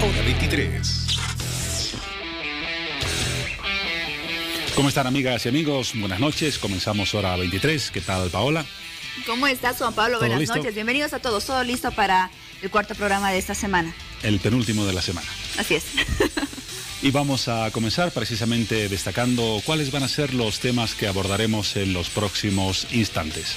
Hora 23. ¿Cómo están, amigas y amigos? Buenas noches. Comenzamos Hora 23. ¿Qué tal, Paola? ¿Cómo estás, Juan Pablo? Buenas noches. Bienvenidos a todos. Todo listo para el cuarto programa de esta semana. El penúltimo de la semana. Así es. Y vamos a comenzar precisamente destacando cuáles van a ser los temas que abordaremos en los próximos instantes.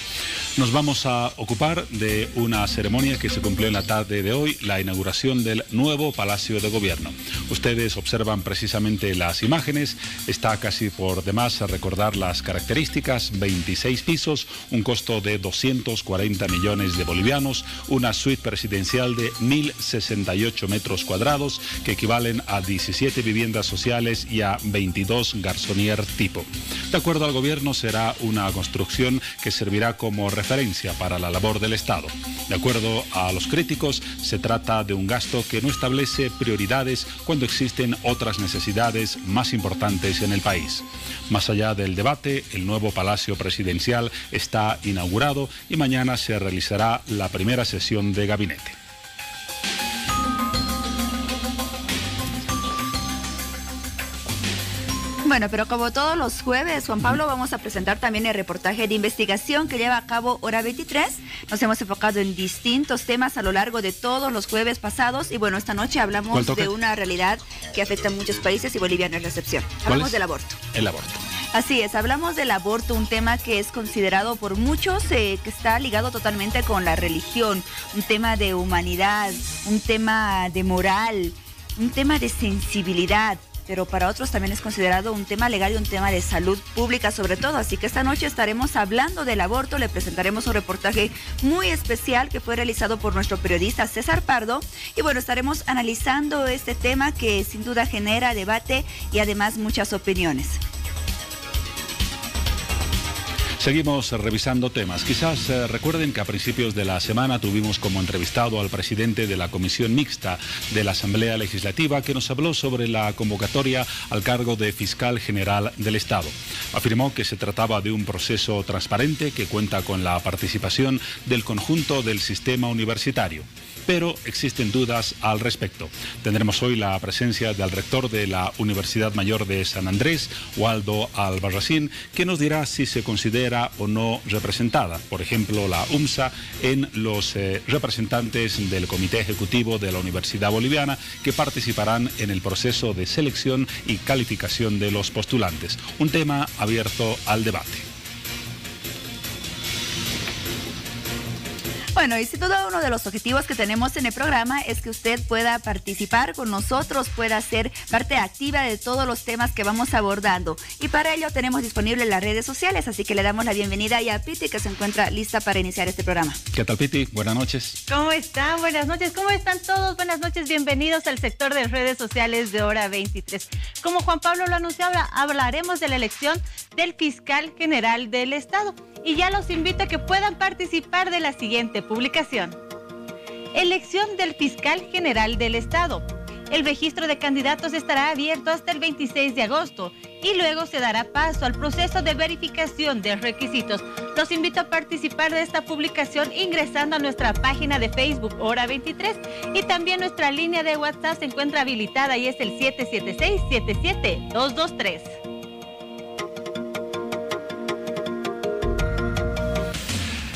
Nos vamos a ocupar de una ceremonia que se cumplió en la tarde de hoy, la inauguración del nuevo Palacio de Gobierno. Ustedes observan precisamente las imágenes, está casi por demás recordar las características: 26 pisos, un costo de 240 millones de bolivianos, una suite presidencial de 1.068 metros cuadrados, que equivalen a 17 viviendas sociales y a 22 garzonier tipo. De acuerdo al gobierno, será una construcción que servirá como referencia para la labor del Estado. De acuerdo a los críticos, se trata de un gasto que no establece prioridades cuando existen otras necesidades más importantes en el país. Más allá del debate, el nuevo Palacio Presidencial está inaugurado y mañana se realizará la primera sesión de gabinete. Bueno, pero como todos los jueves, Juan Pablo, vamos a presentar también el reportaje de investigación que lleva a cabo Hora 23. Nos hemos enfocado en distintos temas a lo largo de todos los jueves pasados. Y bueno, esta noche hablamos de una realidad que afecta a muchos países y Bolivia no es la excepción. Hablamos del aborto. El aborto. Así es, hablamos del aborto, un tema que es considerado por muchos que está ligado totalmente con la religión, un tema de humanidad, un tema de moral, un tema de sensibilidad, pero para otros también es considerado un tema legal y un tema de salud pública sobre todo. Así que esta noche estaremos hablando del aborto, le presentaremos un reportaje muy especial que fue realizado por nuestro periodista César Pardo. Y bueno, estaremos analizando este tema que sin duda genera debate y además muchas opiniones. Seguimos revisando temas. Quizás recuerden que a principios de la semana tuvimos como entrevistado al presidente de la Comisión Mixta de la Asamblea Legislativa, que nos habló sobre la convocatoria al cargo de Fiscal General del Estado. Afirmó que se trataba de un proceso transparente que cuenta con la participación del conjunto del sistema universitario. Pero existen dudas al respecto. Tendremos hoy la presencia del rector de la Universidad Mayor de San Andrés, Waldo Albarracín, que nos dirá si se considera o no representada, por ejemplo, la UMSA, en los representantes del Comité Ejecutivo de la Universidad Boliviana que participarán en el proceso de selección y calificación de los postulantes. Un tema abierto al debate. Bueno, y sin duda uno de los objetivos que tenemos en el programa es que usted pueda participar con nosotros, pueda ser parte activa de todos los temas que vamos abordando. Y para ello tenemos disponibles las redes sociales, así que le damos la bienvenida ya a Piti, que se encuentra lista para iniciar este programa. ¿Qué tal, Piti? Buenas noches. ¿Cómo están? Buenas noches. ¿Cómo están todos? Buenas noches. Bienvenidos al sector de redes sociales de Hora 23. Como Juan Pablo lo anunció, hablaremos de la elección del Fiscal General del Estado. Y ya los invito a que puedan participar de la siguiente publicación. Elección del Fiscal General del Estado. El registro de candidatos estará abierto hasta el 26 de agosto y luego se dará paso al proceso de verificación de requisitos. Los invito a participar de esta publicación ingresando a nuestra página de Facebook Hora 23 y también nuestra línea de WhatsApp se encuentra habilitada y es el 776-77223.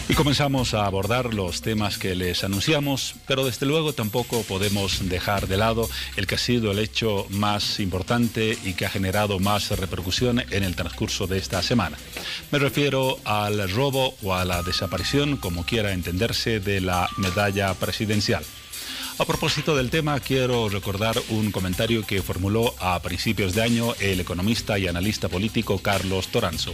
Y comenzamos a abordar los temas que les anunciamos, pero desde luego tampoco podemos dejar de lado el que ha sido el hecho más importante y que ha generado más repercusión en el transcurso de esta semana. Me refiero al robo o a la desaparición, como quiera entenderse, de la medalla presidencial. A propósito del tema, quiero recordar un comentario que formuló a principios de año el economista y analista político Carlos Toranzo.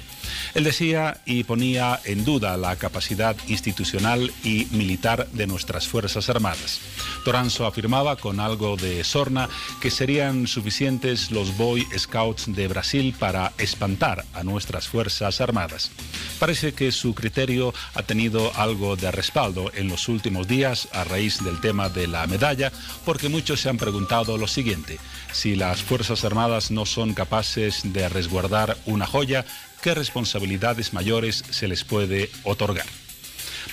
Él decía y ponía en duda la capacidad institucional y militar de nuestras Fuerzas Armadas. Toranzo afirmaba con algo de sorna que serían suficientes los Boy Scouts de Brasil para espantar a nuestras Fuerzas Armadas. Parece que su criterio ha tenido algo de respaldo en los últimos días a raíz del tema de la medalla, porque muchos se han preguntado lo siguiente: si las Fuerzas Armadas no son capaces de resguardar una joya, ¿qué responsabilidades mayores se les puede otorgar?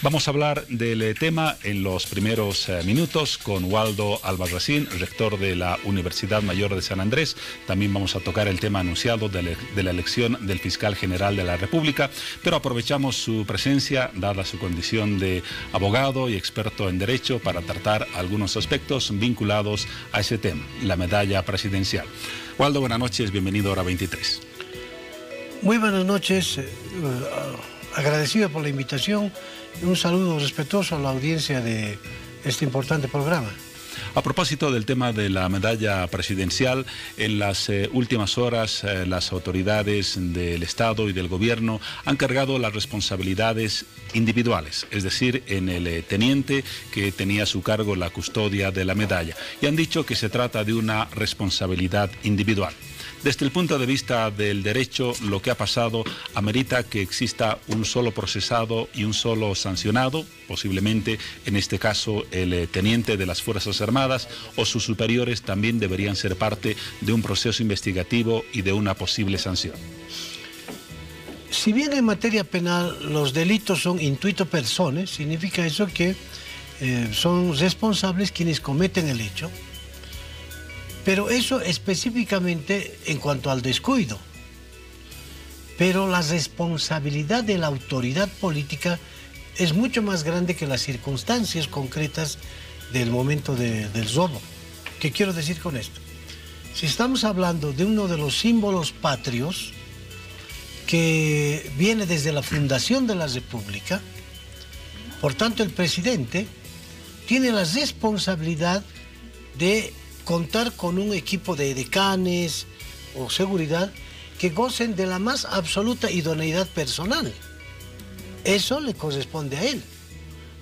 Vamos a hablar del tema en los primeros minutos con Waldo Albarracín, rector de la Universidad Mayor de San Andrés. También vamos a tocar el tema anunciado de la elección del fiscal general de la República, pero aprovechamos su presencia, dada su condición de abogado y experto en derecho, para tratar algunos aspectos vinculados a ese tema, la medalla presidencial. Waldo, buenas noches, bienvenido a Hora 23. Muy buenas noches, agradecido por la invitación. Un saludo respetuoso a la audiencia de este importante programa. A propósito del tema de la medalla presidencial, en las últimas horas las autoridades del Estado y del Gobierno han cargado las responsabilidades individuales, es decir, en el teniente que tenía a su cargo la custodia de la medalla, y han dicho que se trata de una responsabilidad individual. Desde el punto de vista del derecho, lo que ha pasado amerita que exista un solo procesado y un solo sancionado, posiblemente en este caso el teniente de las Fuerzas Armadas o sus superiores también deberían ser parte de un proceso investigativo y de una posible sanción. Si bien en materia penal los delitos son intuito personae, significa eso que son responsables quienes cometen el hecho. Pero eso específicamente en cuanto al descuido. Pero la responsabilidad de la autoridad política es mucho más grande que las circunstancias concretas del momento del robo. ¿Qué quiero decir con esto? Si estamos hablando de uno de los símbolos patrios que viene desde la fundación de la República, por tanto el presidente tiene la responsabilidad de contar con un equipo de decanes o seguridad que gocen de la más absoluta idoneidad personal. Eso le corresponde a él,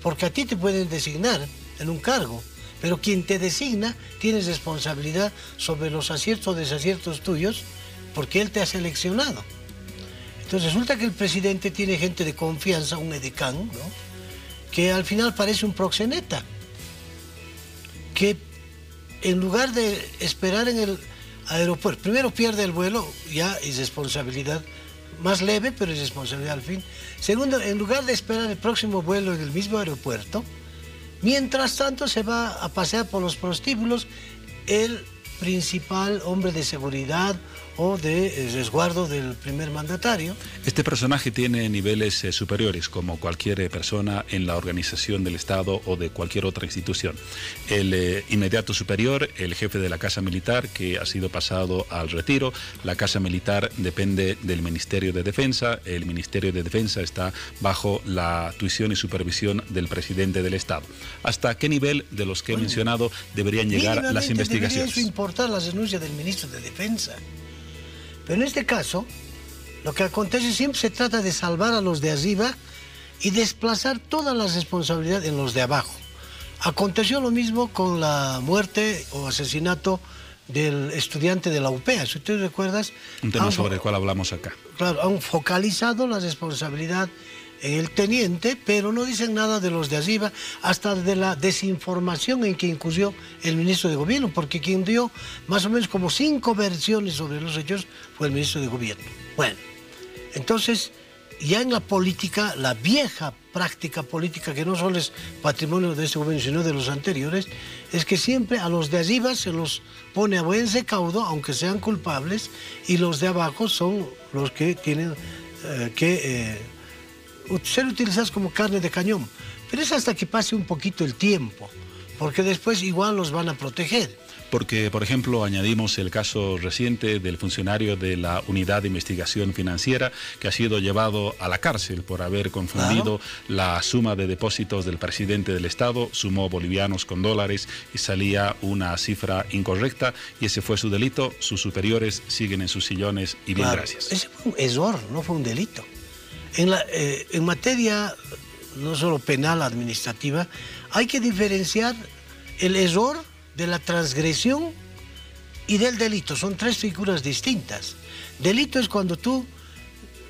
porque a ti te pueden designar en un cargo, pero quien te designa tiene responsabilidad sobre los aciertos o desaciertos tuyos, porque él te ha seleccionado. Entonces resulta que el presidente tiene gente de confianza, un edecán, ¿no?, que al final parece un proxeneta, que en lugar de esperar en el aeropuerto, primero pierde el vuelo, ya es responsabilidad más leve, pero es responsabilidad al fin. Segundo, en lugar de esperar el próximo vuelo en el mismo aeropuerto, mientras tanto se va a pasear por los prostíbulos el principal hombre de seguridad o de resguardo del primer mandatario. Este personaje tiene niveles superiores, como cualquier persona en la organización del Estado o de cualquier otra institución. El inmediato superior, el jefe de la Casa Militar, que ha sido pasado al retiro. La Casa Militar depende del Ministerio de Defensa. El Ministerio de Defensa está bajo la tuición y supervisión del presidente del Estado. ¿Hasta qué nivel de los que he mencionado deberían llegar las investigaciones? Debería eso importar la renuncia del ministro de Defensa. Pero en este caso, lo que acontece siempre se trata de salvar a los de arriba y desplazar toda la responsabilidad en los de abajo. Aconteció lo mismo con la muerte o asesinato del estudiante de la UPEA. Si tú recuerdas... Un tema sobre el cual hablamos acá. Claro, han focalizado la responsabilidad en el teniente, pero no dicen nada de los de arriba, hasta de la desinformación en que incurrió el ministro de Gobierno, porque quien dio más o menos como 5 versiones sobre los hechos fue el ministro de Gobierno. Bueno, entonces, ya en la política, la vieja práctica política, que no solo es patrimonio de este gobierno, sino de los anteriores, es que siempre a los de arriba se los pone a buen recaudo, aunque sean culpables, y los de abajo son los que tienen ser utilizados como carne de cañón. Pero es hasta que pase un poquito el tiempo, porque después igual los van a proteger. Porque, por ejemplo, añadimos el caso reciente del funcionario de la Unidad de Investigación Financiera que ha sido llevado a la cárcel por haber confundido la suma de depósitos del presidente del Estado, sumó bolivianos con dólares y salía una cifra incorrecta, y ese fue su delito. Sus superiores siguen en sus sillones y bien, gracias. Ese fue un error, no fue un delito. En materia no solo penal, administrativa, hay que diferenciar el error de la transgresión y del delito. Son 3 figuras distintas. Delito es cuando tú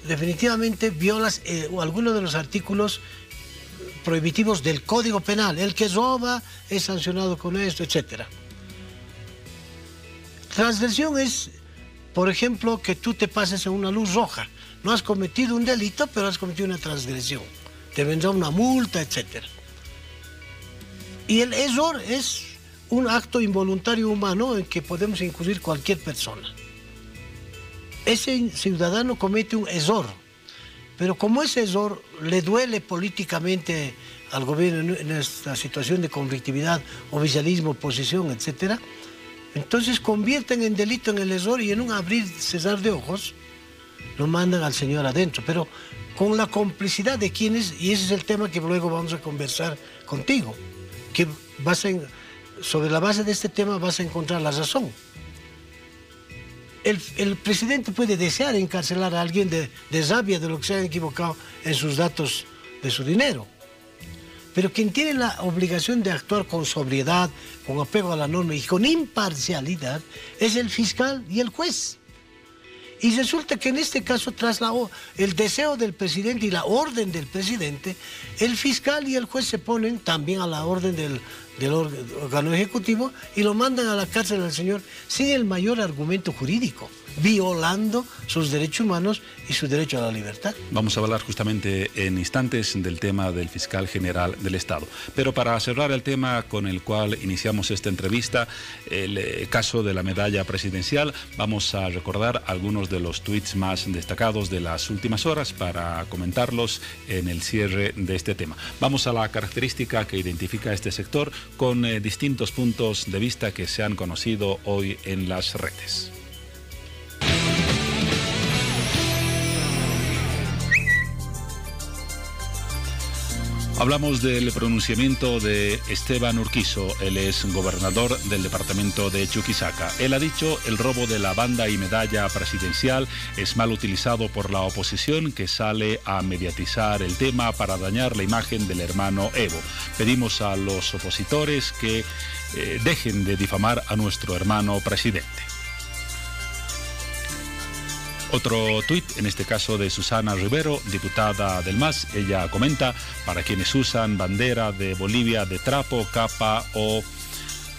definitivamente violas alguno de los artículos prohibitivos del Código Penal. El que roba es sancionado con esto, etc. Transgresión es, por ejemplo, que tú te pases en una luz roja. No has cometido un delito, pero has cometido una transgresión. te vendrá una multa, etc. Y el error es un acto involuntario humano en que podemos incurrir cualquier persona. Ese ciudadano comete un error, pero como ese error le duele políticamente al gobierno en esta situación de conflictividad, oficialismo, oposición, etc., entonces convierten en delito en el error y en un abrir y cerrar de ojos lo mandan al señor adentro, pero con la complicidad de quienes, y ese es el tema que luego vamos a conversar contigo, que sobre la base de este tema vas a encontrar la razón. El presidente puede desear encarcelar a alguien de rabia de lo que se haya equivocado en sus datos de su dinero. Pero quien tiene la obligación de actuar con sobriedad, con apego a la norma y con imparcialidad es el fiscal y el juez. Y resulta que en este caso, tras el deseo del presidente y la orden del presidente, el fiscal y el juez se ponen también a la orden del órgano ejecutivo y lo mandan a la cárcel al señor sin el mayor argumento jurídico, violando sus derechos humanos y su derecho a la libertad. Vamos a hablar justamente en instantes del tema del fiscal general del Estado. Pero para cerrar el tema con el cual iniciamos esta entrevista, el caso de la medalla presidencial, vamos a recordar algunos de los tuits más destacados de las últimas horas para comentarlos en el cierre de este tema. Vamos a la característica que identifica a este sector con distintos puntos de vista que se han conocido hoy en las redes. Hablamos del pronunciamiento de Esteban Urquizo, él es gobernador del departamento de Chuquisaca. Él ha dicho: el robo de la banda y medalla presidencial es mal utilizado por la oposición que sale a mediatizar el tema para dañar la imagen del hermano Evo. Pedimos a los opositores que dejen de difamar a nuestro hermano presidente. Otro tuit, en este caso de Susana Rivero, diputada del MAS. Ella comenta: para quienes usan bandera de Bolivia de trapo, capa o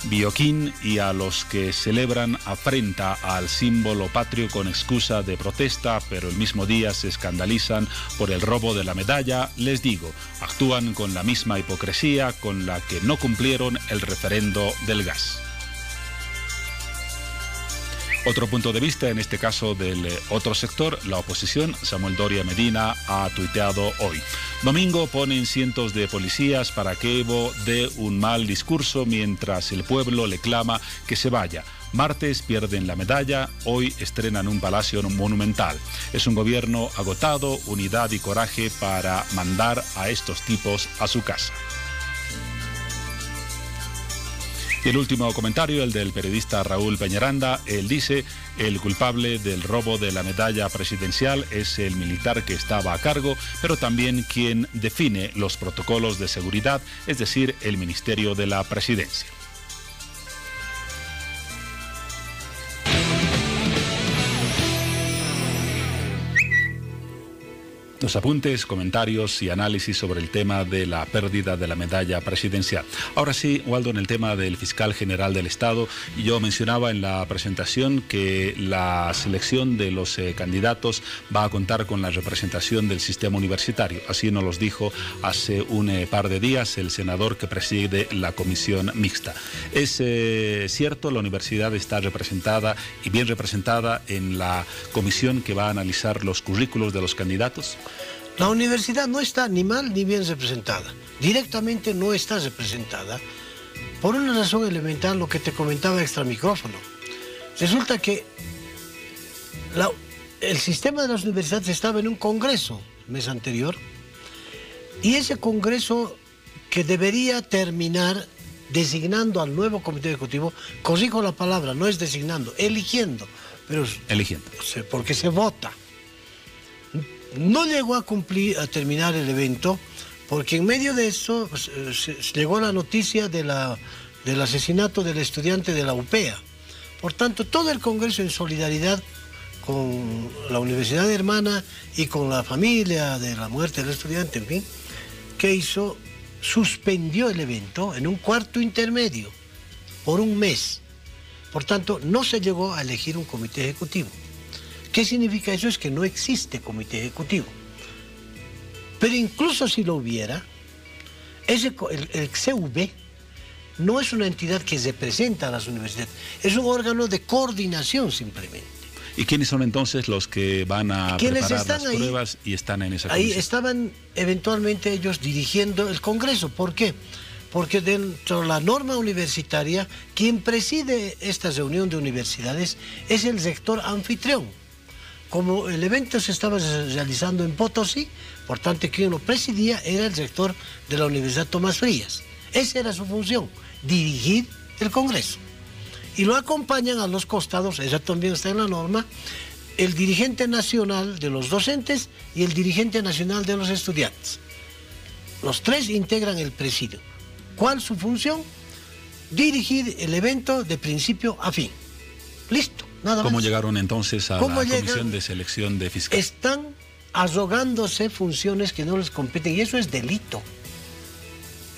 bioquín, y a los que celebran afrenta al símbolo patrio con excusa de protesta, pero el mismo día se escandalizan por el robo de la medalla, les digo, actúan con la misma hipocresía con la que no cumplieron el referendo del gas. Otro punto de vista, en este caso del otro sector, la oposición. Samuel Doria Medina ha tuiteado hoy: domingo ponen cientos de policías para que Evo dé un mal discurso mientras el pueblo le clama que se vaya. Martes pierden la medalla, hoy estrenan un palacio monumental. Es un gobierno agotado, unidad y coraje para mandar a estos tipos a su casa. Y el último comentario, el del periodista Raúl Peñaranda. Él dice: el culpable del robo de la medalla presidencial es el militar que estaba a cargo, pero también quien define los protocolos de seguridad, es decir, el Ministerio de la Presidencia. Los apuntes, comentarios y análisis sobre el tema de la pérdida de la medalla presidencial. Ahora sí, Waldo, en el tema del fiscal general del Estado, yo mencionaba en la presentación que la selección de los candidatos va a contar con la representación del sistema universitario. Así nos los dijo hace un par de días el senador que preside la comisión mixta. Es cierto, la universidad está representada y bien representada en la comisión que va a analizar los currículos de los candidatos. La universidad no está ni mal ni bien representada. Directamente no está representada por una razón elemental, lo que te comentaba extra micrófono. Resulta que el sistema de las universidades estaba en un congreso el mes anterior, y ese congreso, que debería terminar designando al nuevo comité ejecutivo, corrijo la palabra, no es designando, eligiendo, pero eligiendo, porque se vota. No llegó a terminar el evento, porque en medio de eso llegó la noticia del asesinato del estudiante de la UPEA. Por tanto, todo el Congreso, en solidaridad con la universidad hermana y con la familia de la muerte del estudiante, en fin, ¿qué hizo? Suspendió el evento en un cuarto intermedio por un mes. Por tanto, no se llegó a elegir un comité ejecutivo. ¿Qué significa eso? Es que no existe comité ejecutivo. Pero incluso si lo hubiera, el CV no es una entidad que representa a las universidades, es un órgano de coordinación simplemente. ¿Y quiénes son entonces los que van a preparar las pruebas y están en esa comisión? Ahí estaban eventualmente ellos dirigiendo el Congreso. ¿Por qué? Porque dentro de la norma universitaria, quien preside esta reunión de universidades es el rector anfitrión. Como el evento se estaba realizando en Potosí, por tanto quien lo presidía era el rector de la Universidad Tomás Frías. Esa era su función, dirigir el Congreso. Y lo acompañan a los costados, esa también está en la norma, el dirigente nacional de los docentes y el dirigente nacional de los estudiantes. Los tres integran el presidio. ¿Cuál es su función? Dirigir el evento de principio a fin. Listo, nada más. ¿Cómo llegaron entonces a la Comisión de Selección de Fiscales? Están arrogándose funciones que no les competen y eso es delito.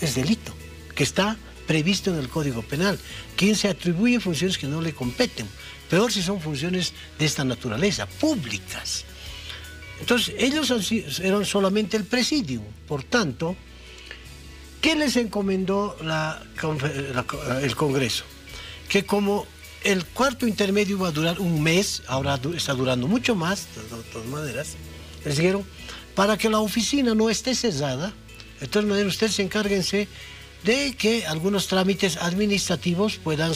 Es delito, que está previsto en el Código Penal. Quien se atribuye funciones que no le competen. Peor si son funciones de esta naturaleza, públicas. Entonces, ellos eran solamente el presidium. Por tanto, ¿qué les encomendó el Congreso? Que como el cuarto intermedio iba a durar un mes, ahora está durando mucho más, de todas maneras, les dijeron, para que la oficina no esté cerrada, de todas maneras ustedes encárguense de que algunos trámites administrativos puedan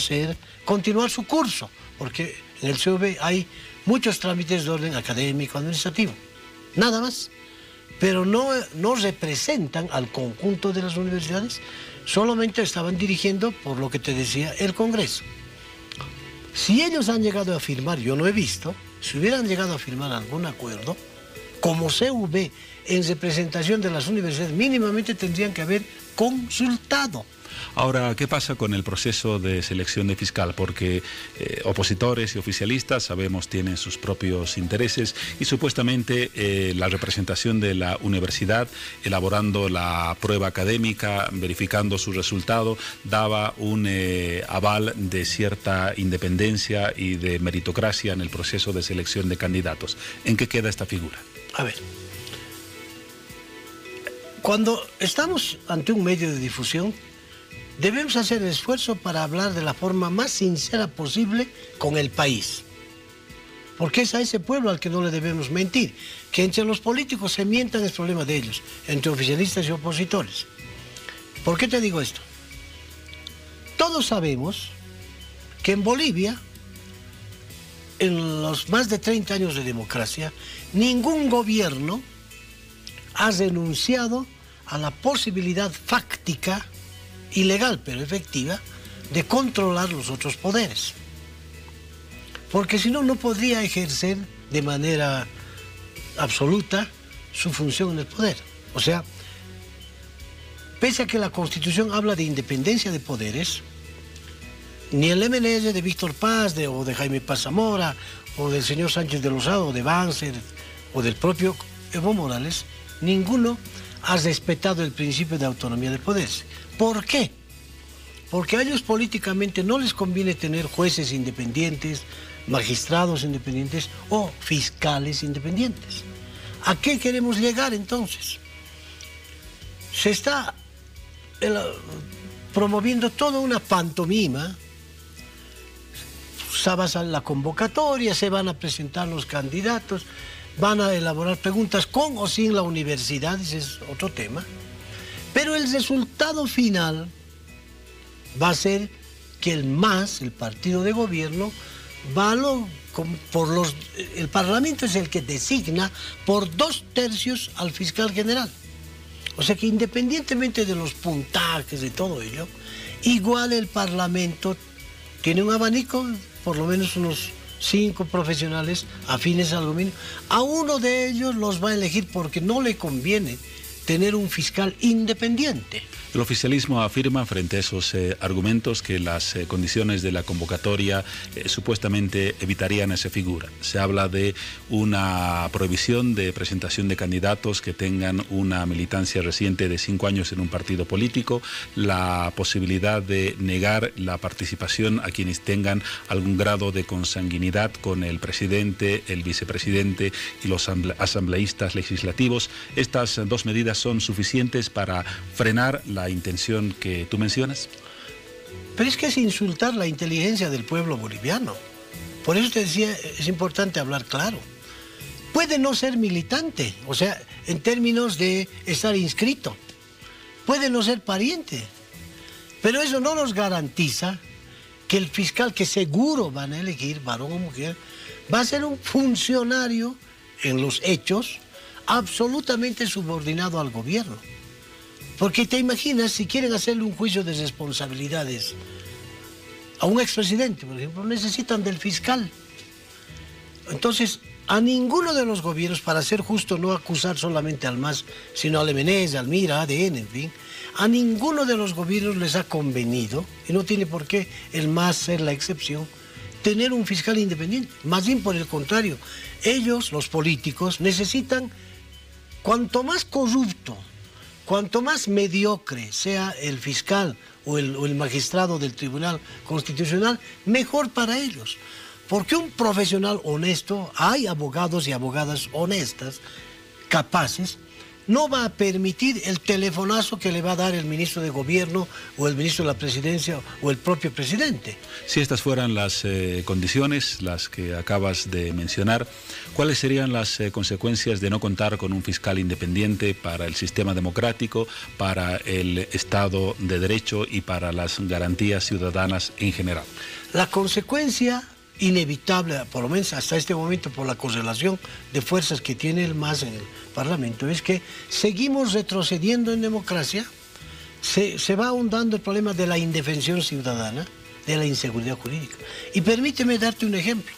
continuar su curso, porque en el CV hay muchos trámites de orden académico, administrativo, nada más, pero no representan al conjunto de las universidades, solamente estaban dirigiendo, por lo que te decía, el Congreso. Si ellos han llegado a firmar, yo no he visto, si hubieran llegado a firmar algún acuerdo, como CV en representación de las universidades, mínimamente tendrían que haber consultado. Ahora, ¿qué pasa con el proceso de selección de fiscal? Porque opositores y oficialistas, sabemos, tienen sus propios intereses y supuestamente la representación de la universidad, elaborando la prueba académica, verificando su resultado, daba un aval de cierta independencia y de meritocracia en el proceso de selección de candidatos. ¿En qué queda esta figura? A ver, cuando estamos ante un medio de difusión, debemos hacer el esfuerzo para hablar de la forma más sincera posible con el país. Porque es a ese pueblo al que no le debemos mentir. Que entre los políticos se mientan es problema de ellos, entre oficialistas y opositores. ¿Por qué te digo esto? Todos sabemos que en Bolivia, en los más de 30 años de democracia, ningún gobierno ha renunciado a la posibilidad fáctica, ilegal pero efectiva, de controlar los otros poderes. Porque si no, no podría ejercer de manera absoluta su función en el poder. O sea, pese a que la Constitución habla de independencia de poderes, ni el MNS de Víctor Paz, o de Jaime Paz Zamora, o del señor Sánchez de Lozada, o de Banzer, o del propio Evo Morales, ninguno ha respetado el principio de autonomía de poderes. ¿Por qué? Porque a ellos políticamente no les conviene tener jueces independientes, magistrados independientes o fiscales independientes. ¿A qué queremos llegar entonces? Se está promoviendo toda una pantomima. Se va a la convocatoria, se van a presentar los candidatos, van a elaborar preguntas con o sin la universidad, ese es otro tema. Pero el resultado final va a ser que el MAS, el partido de gobierno, el Parlamento es el que designa por 2/3 al fiscal general. O sea que independientemente de los puntajes de todo ello, igual el Parlamento tiene un abanico, por lo menos unos 5 profesionales afines al dominio. A uno de ellos los va a elegir porque no le conviene tener un fiscal independiente. El oficialismo afirma frente a esos argumentos que las condiciones de la convocatoria supuestamente evitarían esa figura. Se habla de una prohibición de presentación de candidatos que tengan una militancia reciente de 5 años en un partido político, la posibilidad de negar la participación a quienes tengan algún grado de consanguinidad con el presidente, el vicepresidente y los asambleístas legislativos. Estas 2 medidas son suficientes para frenar la intención que tú mencionas. Pero es que es insultar la inteligencia del pueblo boliviano. Por eso te decía, es importante hablar claro. Puede no ser militante, o sea, en términos de estar inscrito. Puede no ser pariente. Pero eso no nos garantiza que el fiscal que seguro van a elegir, varón o mujer, va a ser un funcionario en los hechos absolutamente subordinado al gobierno. Porque te imaginas, si quieren hacerle un juicio de responsabilidades a un expresidente, por ejemplo, necesitan del fiscal. Entonces, a ninguno de los gobiernos, para ser justo, no acusar solamente al MAS, sino al MNES, al MIRA, ADN, en fin, a ninguno de los gobiernos les ha convenido, y no tiene por qué el MAS ser la excepción, tener un fiscal independiente. Más bien por el contrario, ellos, los políticos, necesitan, cuanto más corrupto, cuanto más mediocre sea el fiscal o el magistrado del Tribunal Constitucional, mejor para ellos. Porque un profesional honesto, hay abogados y abogadas honestas, capaces, no va a permitir el telefonazo que le va a dar el ministro de Gobierno o el ministro de la Presidencia o el propio presidente. Si estas fueran las condiciones, las que acabas de mencionar, ¿cuáles serían las consecuencias de no contar con un fiscal independiente para el sistema democrático, para el Estado de Derecho y para las garantías ciudadanas en general? La consecuencia inevitable, por lo menos hasta este momento, por la correlación de fuerzas que tiene el MAS en el Parlamento, es que seguimos retrocediendo en democracia, se va ahondando el problema de la indefensión ciudadana, de la inseguridad jurídica. Y permíteme darte un ejemplo.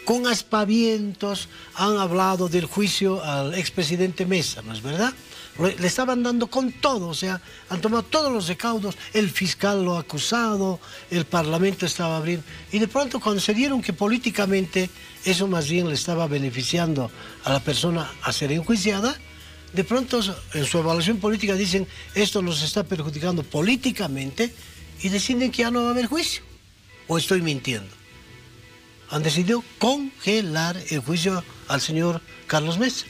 Con aspavientos han hablado del juicio al expresidente Mesa, ¿no es verdad? Le estaban dando con todo, o sea, han tomado todos los recaudos, el fiscal lo ha acusado, el Parlamento estaba abriendo, y de pronto cuando se dieron que políticamente eso más bien le estaba beneficiando a la persona a ser enjuiciada, de pronto en su evaluación política dicen, esto nos está perjudicando políticamente, y deciden que ya no va a haber juicio. ¿O estoy mintiendo? Han decidido congelar el juicio al señor Carlos Mesa.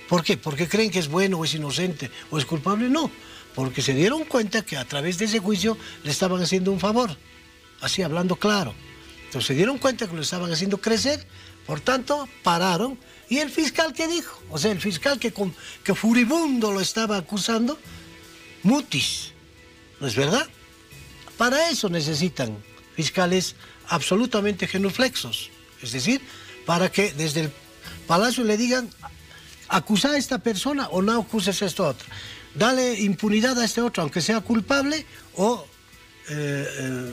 ¿Por qué? ¿Porque creen que es bueno o es inocente o es culpable? No, porque se dieron cuenta que a través de ese juicio le estaban haciendo un favor, así hablando claro. Entonces se dieron cuenta que lo estaban haciendo crecer, por tanto pararon. ¿Y el fiscal qué dijo? O sea, el fiscal que furibundo lo estaba acusando, mutis, ¿no es verdad? Para eso necesitan fiscales absolutamente genuflexos, es decir, para que desde el Palacio le digan, acusa a esta persona o no acuses a esta otra. Dale impunidad a este otro, aunque sea culpable, o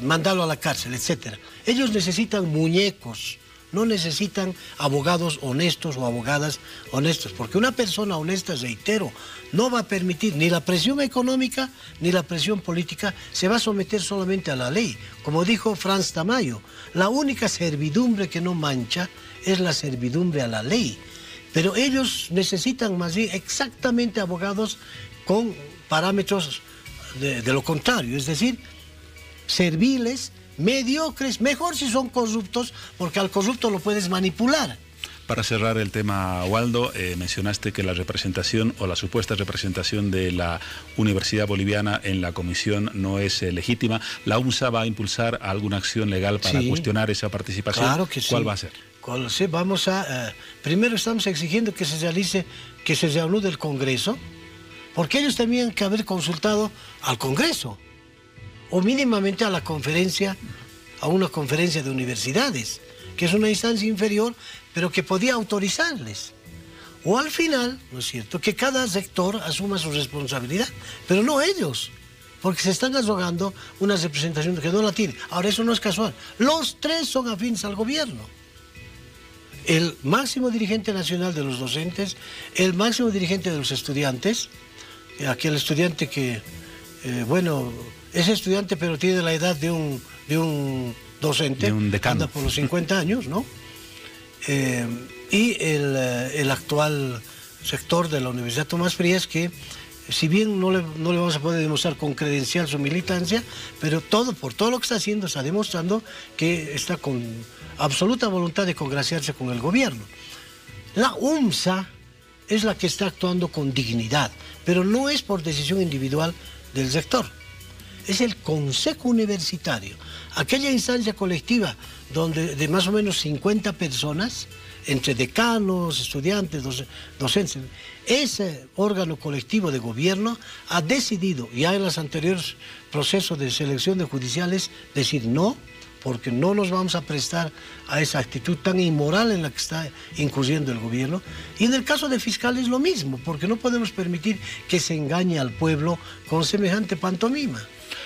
mandarlo a la cárcel, etc. Ellos necesitan muñecos, no necesitan abogados honestos o abogadas honestas, porque una persona honesta, reitero, no va a permitir ni la presión económica ni la presión política, se va a someter solamente a la ley. Como dijo Franz Tamayo, la única servidumbre que no mancha es la servidumbre a la ley. Pero ellos necesitan más bien exactamente abogados con parámetros de lo contrario, es decir, serviles, mediocres, mejor si son corruptos, porque al corrupto lo puedes manipular. Para cerrar el tema, Waldo, mencionaste que la representación o la supuesta representación de la Universidad Boliviana en la comisión no es legítima. ¿La UNSA va a impulsar alguna acción legal para cuestionar esa participación? Claro que sí. ¿Cuál va a ser? Sí, vamos a... primero estamos exigiendo que se realice, que se reanude el Congreso, porque ellos tenían que haber consultado al Congreso, o mínimamente a la conferencia, a una conferencia de universidades, que es una instancia inferior, pero que podía autorizarles. O al final, ¿no es cierto?, que cada sector asuma su responsabilidad, pero no ellos, porque se están arrogando una representación que no la tienen. Ahora, eso no es casual. Los tres son afines al gobierno. El máximo dirigente nacional de los docentes, el máximo dirigente de los estudiantes, aquel estudiante que, bueno, es estudiante pero tiene la edad de un docente, de un decano. anda por los 50 años, ¿no? Y el actual sector de la Universidad Tomás Frías, que si bien no le vamos a poder demostrar con credencial su militancia, pero por todo lo que está haciendo está demostrando que está con absoluta voluntad de congraciarse con el gobierno. La UMSA es la que está actuando con dignidad, pero no es por decisión individual del sector. Es el Consejo Universitario, aquella instancia colectiva donde de más o menos 50 personas, entre decanos, estudiantes, docentes, ese órgano colectivo de gobierno ha decidido, ya en los anteriores procesos de selección de judiciales, decir no, porque no nos vamos a prestar a esa actitud tan inmoral en la que está incurriendo el gobierno. Y en el caso de fiscales lo mismo, porque no podemos permitir que se engañe al pueblo con semejante pantomima.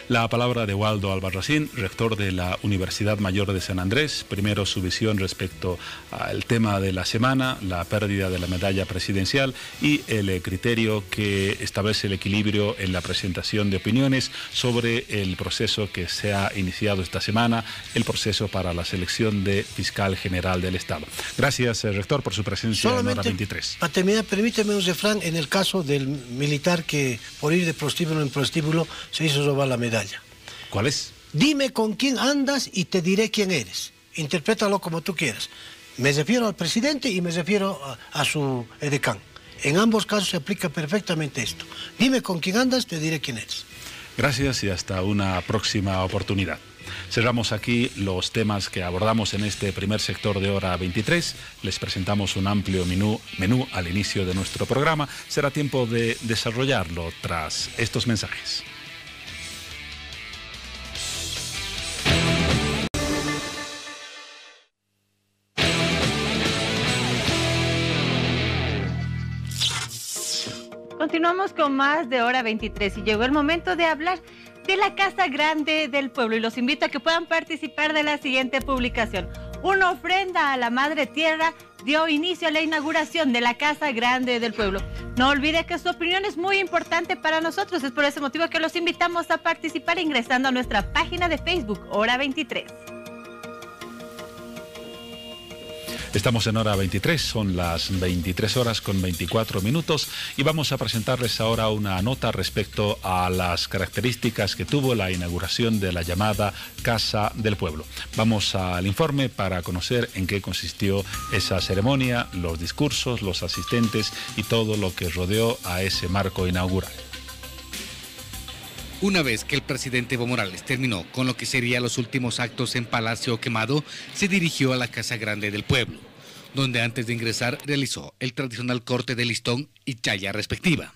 La palabra de Waldo Albarracín, rector de la Universidad Mayor de San Andrés. Primero su visión respecto al tema de la semana, la pérdida de la medalla presidencial y el criterio que establece el equilibrio en la presentación de opiniones sobre el proceso que se ha iniciado esta semana, el proceso para la selección de fiscal general del Estado. Gracias, rector, por su presencia solamente en Hora 23. Para terminar, permíteme un refrán en el caso del militar que por ir de prostíbulo en prostíbulo se hizo robar la medalla. ¿Cuál es? Dime con quién andas y te diré quién eres. Interprétalo como tú quieras. Me refiero al presidente y me refiero a su edecán. En ambos casos se aplica perfectamente esto. Dime con quién andas, te diré quién eres. Gracias y hasta una próxima oportunidad. Cerramos aquí los temas que abordamos en este primer sector de Hora 23. Les presentamos un amplio menú al inicio de nuestro programa. Será tiempo de desarrollarlo tras estos mensajes. Continuamos con más de Hora 23 y llegó el momento de hablar de la Casa Grande del Pueblo y los invito a que puedan participar de la siguiente publicación. Una ofrenda a la Madre Tierra dio inicio a la inauguración de la Casa Grande del Pueblo. No olvide que su opinión es muy importante para nosotros, es por ese motivo que los invitamos a participar ingresando a nuestra página de Facebook, Hora 23. Estamos en Hora 23, son las 23 horas con 24 minutos y vamos a presentarles ahora una nota respecto a las características que tuvo la inauguración de la llamada Casa del Pueblo. Vamos al informe para conocer en qué consistió esa ceremonia, los discursos, los asistentes y todo lo que rodeó a ese marco inaugural. Una vez que el presidente Evo Morales terminó con lo que serían los últimos actos en Palacio Quemado, se dirigió a la Casa Grande del Pueblo, donde antes de ingresar realizó el tradicional corte de listón y chaya respectiva.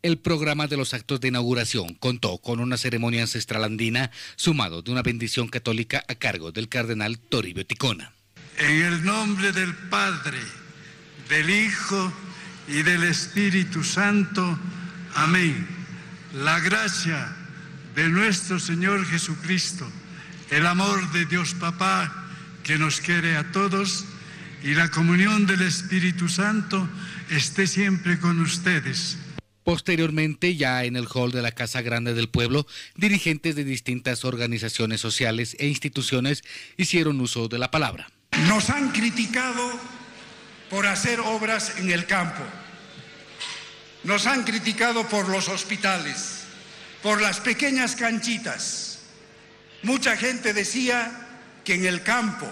El programa de los actos de inauguración contó con una ceremonia ancestral andina, sumado de una bendición católica a cargo del cardenal Toribio Ticona. En el nombre del Padre, del Hijo y del Espíritu Santo. Amén. La gracia de nuestro Señor Jesucristo, el amor de Dios Papá, que nos quiere a todos, y la comunión del Espíritu Santo esté siempre con ustedes. Posteriormente, ya en el hall de la Casa Grande del Pueblo, dirigentes de distintas organizaciones sociales e instituciones hicieron uso de la palabra. Nos han criticado por hacer obras en el campo. Nos han criticado por los hospitales, por las pequeñas canchitas. Mucha gente decía que en el campo.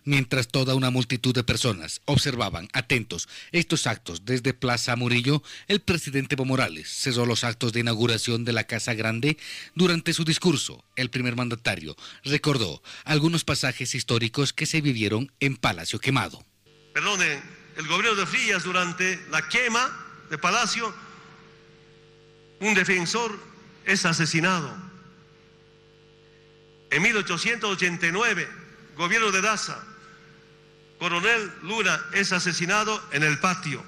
Mientras toda una multitud de personas observaban atentos estos actos desde Plaza Murillo, el presidente Evo Morales cerró los actos de inauguración de la Casa Grande. Durante su discurso, el primer mandatario recordó algunos pasajes históricos que se vivieron en Palacio Quemado. Perdonen, el gobierno de Frías, durante la quema de Palacio, un defensor es asesinado. En 1889, gobierno de Daza, coronel Luna es asesinado en el patio.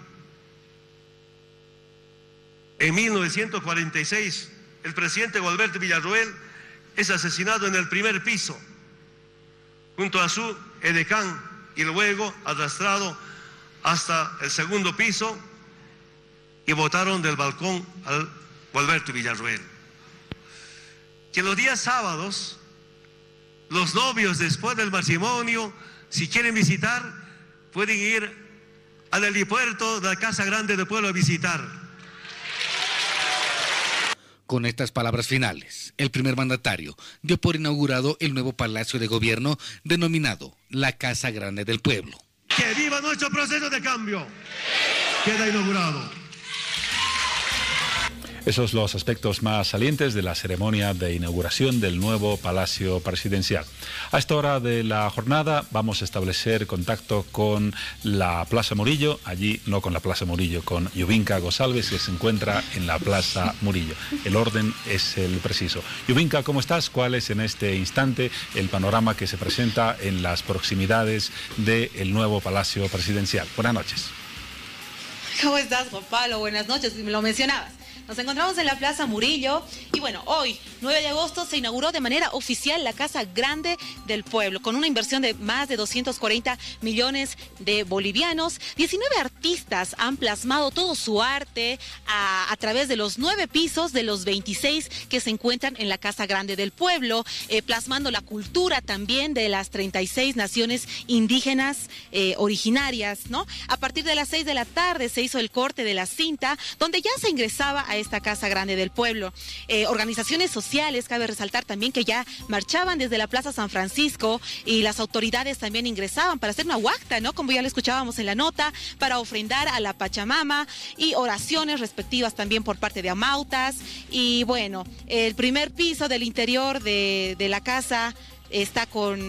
En 1946, el presidente Gualberto Villarroel es asesinado en el primer piso, junto a su edecán y luego arrastrado hasta el segundo piso y botaron del balcón al Gualberto Villarroel. Que los días sábados, los novios después del matrimonio, si quieren visitar, pueden ir al helipuerto de la Casa Grande del Pueblo a visitar. Con estas palabras finales, el primer mandatario dio por inaugurado el nuevo Palacio de Gobierno denominado la Casa Grande del Pueblo. ¡Que viva nuestro proceso de cambio! Queda inaugurado. Esos son los aspectos más salientes de la ceremonia de inauguración del nuevo Palacio Presidencial. A esta hora de la jornada vamos a establecer contacto con la Plaza Murillo, allí no con la Plaza Murillo, con Yubinka González, que se encuentra en la Plaza Murillo. El orden es el preciso. Yubinka, ¿cómo estás? ¿Cuál es en este instante el panorama que se presenta en las proximidades del nuevo Palacio Presidencial? Buenas noches. ¿Cómo estás, Juan Pablo? Buenas noches, me lo mencionabas. Nos encontramos en la Plaza Murillo y bueno, hoy, 9 de agosto, se inauguró de manera oficial la Casa Grande del Pueblo, con una inversión de más de 240 millones de bolivianos. 19 artistas han plasmado todo su arte a través de los 9 pisos de los 26 que se encuentran en la Casa Grande del Pueblo, plasmando la cultura también de las 36 naciones indígenas originarias, ¿no? A partir de las 6 de la tarde se hizo el corte de la cinta, donde ya se ingresaba a esta Casa Grande del Pueblo. Organizaciones sociales, cabe resaltar también que ya marchaban desde la Plaza San Francisco y las autoridades también ingresaban para hacer una huacta, ¿no? Como ya lo escuchábamos en la nota, para ofrendar a la Pachamama y oraciones respectivas también por parte de amautas. Y bueno, el primer piso del interior de la casa está con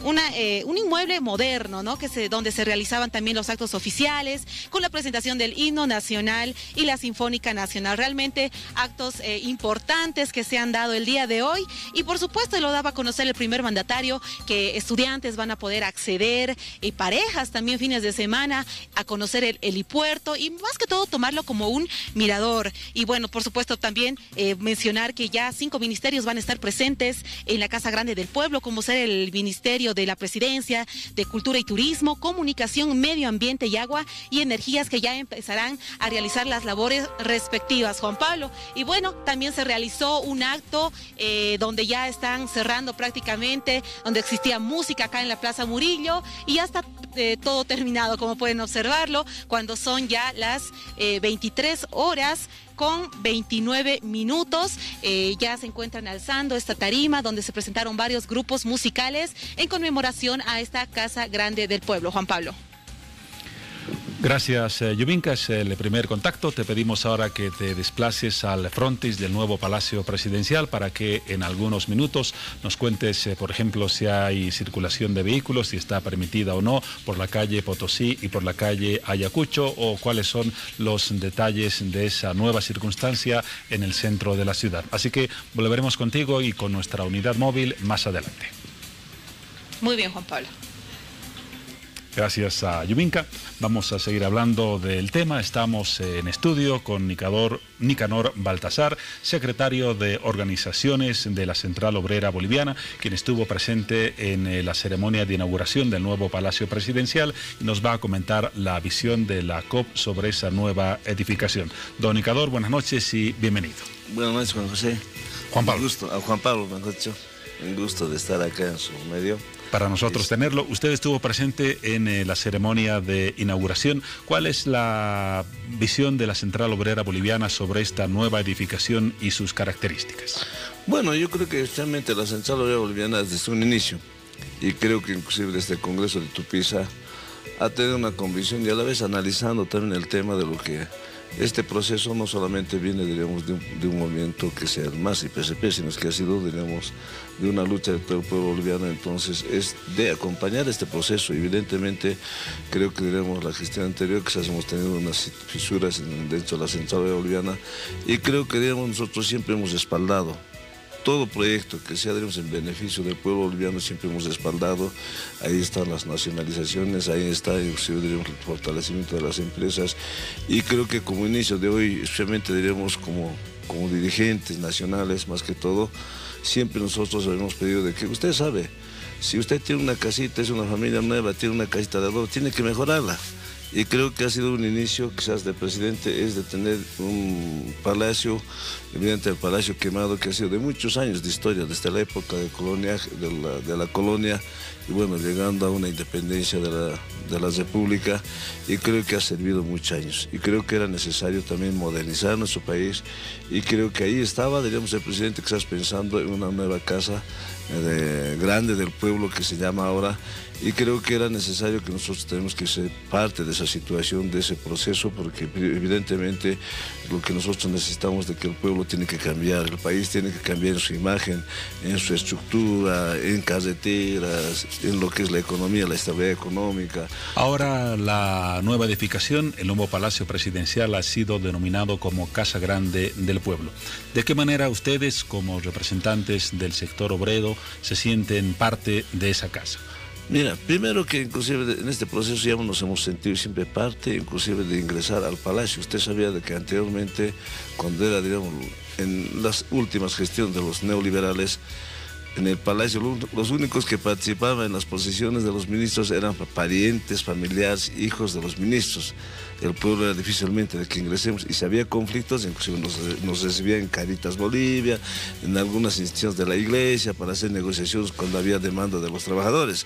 un inmueble moderno, ¿no? Donde se realizaban también los actos oficiales, con la presentación del himno nacional y la Sinfónica Nacional. Realmente actos importantes que se han dado el día de hoy, y por supuesto lo daba a conocer el primer mandatario, que estudiantes van a poder acceder, y parejas también fines de semana, a conocer el helipuerto y más que todo tomarlo como un mirador. Y bueno, por supuesto también mencionar que ya 5 ministerios van a estar presentes en la Casa Grande del Pueblo, como ser el Ministerio de la Presidencia, de Cultura y Turismo, Comunicación, Medio Ambiente y Agua y Energías, que ya empezarán a realizar las labores respectivas, Juan Pablo. Y bueno, también se realizó un acto donde ya están cerrando prácticamente, donde existía música acá en la Plaza Murillo, y ya está todo terminado, como pueden observarlo, cuando son ya las 23 horas con 29 minutos. Ya se encuentran alzando esta tarima donde se presentaron varios grupos musicales en conmemoración a esta Casa Grande del Pueblo. Juan Pablo. Gracias, Yubinka. Es el primer contacto. Te pedimos ahora que te desplaces al frontis del nuevo Palacio Presidencial para que en algunos minutos nos cuentes, por ejemplo, si hay circulación de vehículos, si está permitida o no por la calle Potosí y por la calle Ayacucho, o cuáles son los detalles de esa nueva circunstancia en el centro de la ciudad. Así que volveremos contigo y con nuestra unidad móvil más adelante. Muy bien, Juan Pablo. Gracias a Yubinka. Vamos a seguir hablando del tema. Estamos en estudio con Nicanor Baltasar, secretario de Organizaciones de la Central Obrera Boliviana, quien estuvo presente en la ceremonia de inauguración del nuevo Palacio Presidencial, y nos va a comentar la visión de la COP sobre esa nueva edificación. Don Nicanor, buenas noches y bienvenido. Buenas noches, Juan José. Juan Pablo. A Juan Pablo, mejor dicho. Un gusto de estar acá en su medio. Para nosotros tenerlo. Usted estuvo presente en la ceremonia de inauguración. ¿Cuál es la visión de la Central Obrera Boliviana sobre esta nueva edificación y sus características? Bueno, yo creo que realmente la Central Obrera Boliviana desde un inicio, y creo que inclusive desde el Congreso de Tupiza, ha tenido una convicción, y a la vez analizando también el tema de lo que este proceso no solamente viene, diríamos, de un movimiento que sea el MAS y PSP, sino que ha sido, diríamos, de una lucha de todo el pueblo boliviano. Entonces es de acompañar este proceso. Evidentemente creo que, diríamos, la gestión anterior quizás hemos tenido unas fisuras dentro de la Central Boliviana, y creo que, diríamos, nosotros siempre hemos respaldado todo proyecto que sea, digamos, en beneficio del pueblo boliviano. Siempre hemos respaldado. Ahí están las nacionalizaciones, ahí está, inclusive, diríamos, el fortalecimiento de las empresas, y creo que como inicio de hoy, especialmente, diríamos, como dirigentes nacionales, más que todo, siempre nosotros habíamos pedido de que, usted sabe, Si usted tiene una casita, es una familia nueva, tiene una casita de adobe, tiene que mejorarla. Y creo que ha sido un inicio, quizás del presidente, es de tener un palacio, evidente el Palacio Quemado, que ha sido de muchos años de historia, desde la época de la colonia, y bueno, llegando a una independencia de la República, y creo que ha servido muchos años. Y creo que era necesario también modernizar nuestro país, y creo que ahí estaba, diríamos, el presidente quizás pensando en una nueva casa grande del pueblo que se llama ahora, y creo que era necesario que nosotros tenemos que ser parte de esa situación, de ese proceso, porque evidentemente lo que nosotros necesitamos de que el pueblo tiene que cambiar, el país tiene que cambiar en su imagen, en su estructura, en carreteras, en lo que es la economía, la estabilidad económica. Ahora la nueva edificación, el nuevo Palacio Presidencial, ha sido denominado como Casa Grande del Pueblo. ¿De qué manera ustedes, como representantes del sector obrero, se sienten parte de esa casa? Mira, primero que inclusive en este proceso ya nos hemos sentido siempre parte, inclusive de ingresar al Palacio. Usted sabía de que anteriormente, cuando era, digamos, en las últimas gestiones de los neoliberales, en el Palacio los únicos que participaban en las posiciones de los ministros eran parientes, familiares, hijos de los ministros. El pueblo era difícilmente de que ingresemos, y si había conflictos, inclusive nos recibían en Caritas Bolivia, en algunas instituciones de la iglesia, para hacer negociaciones cuando había demanda de los trabajadores.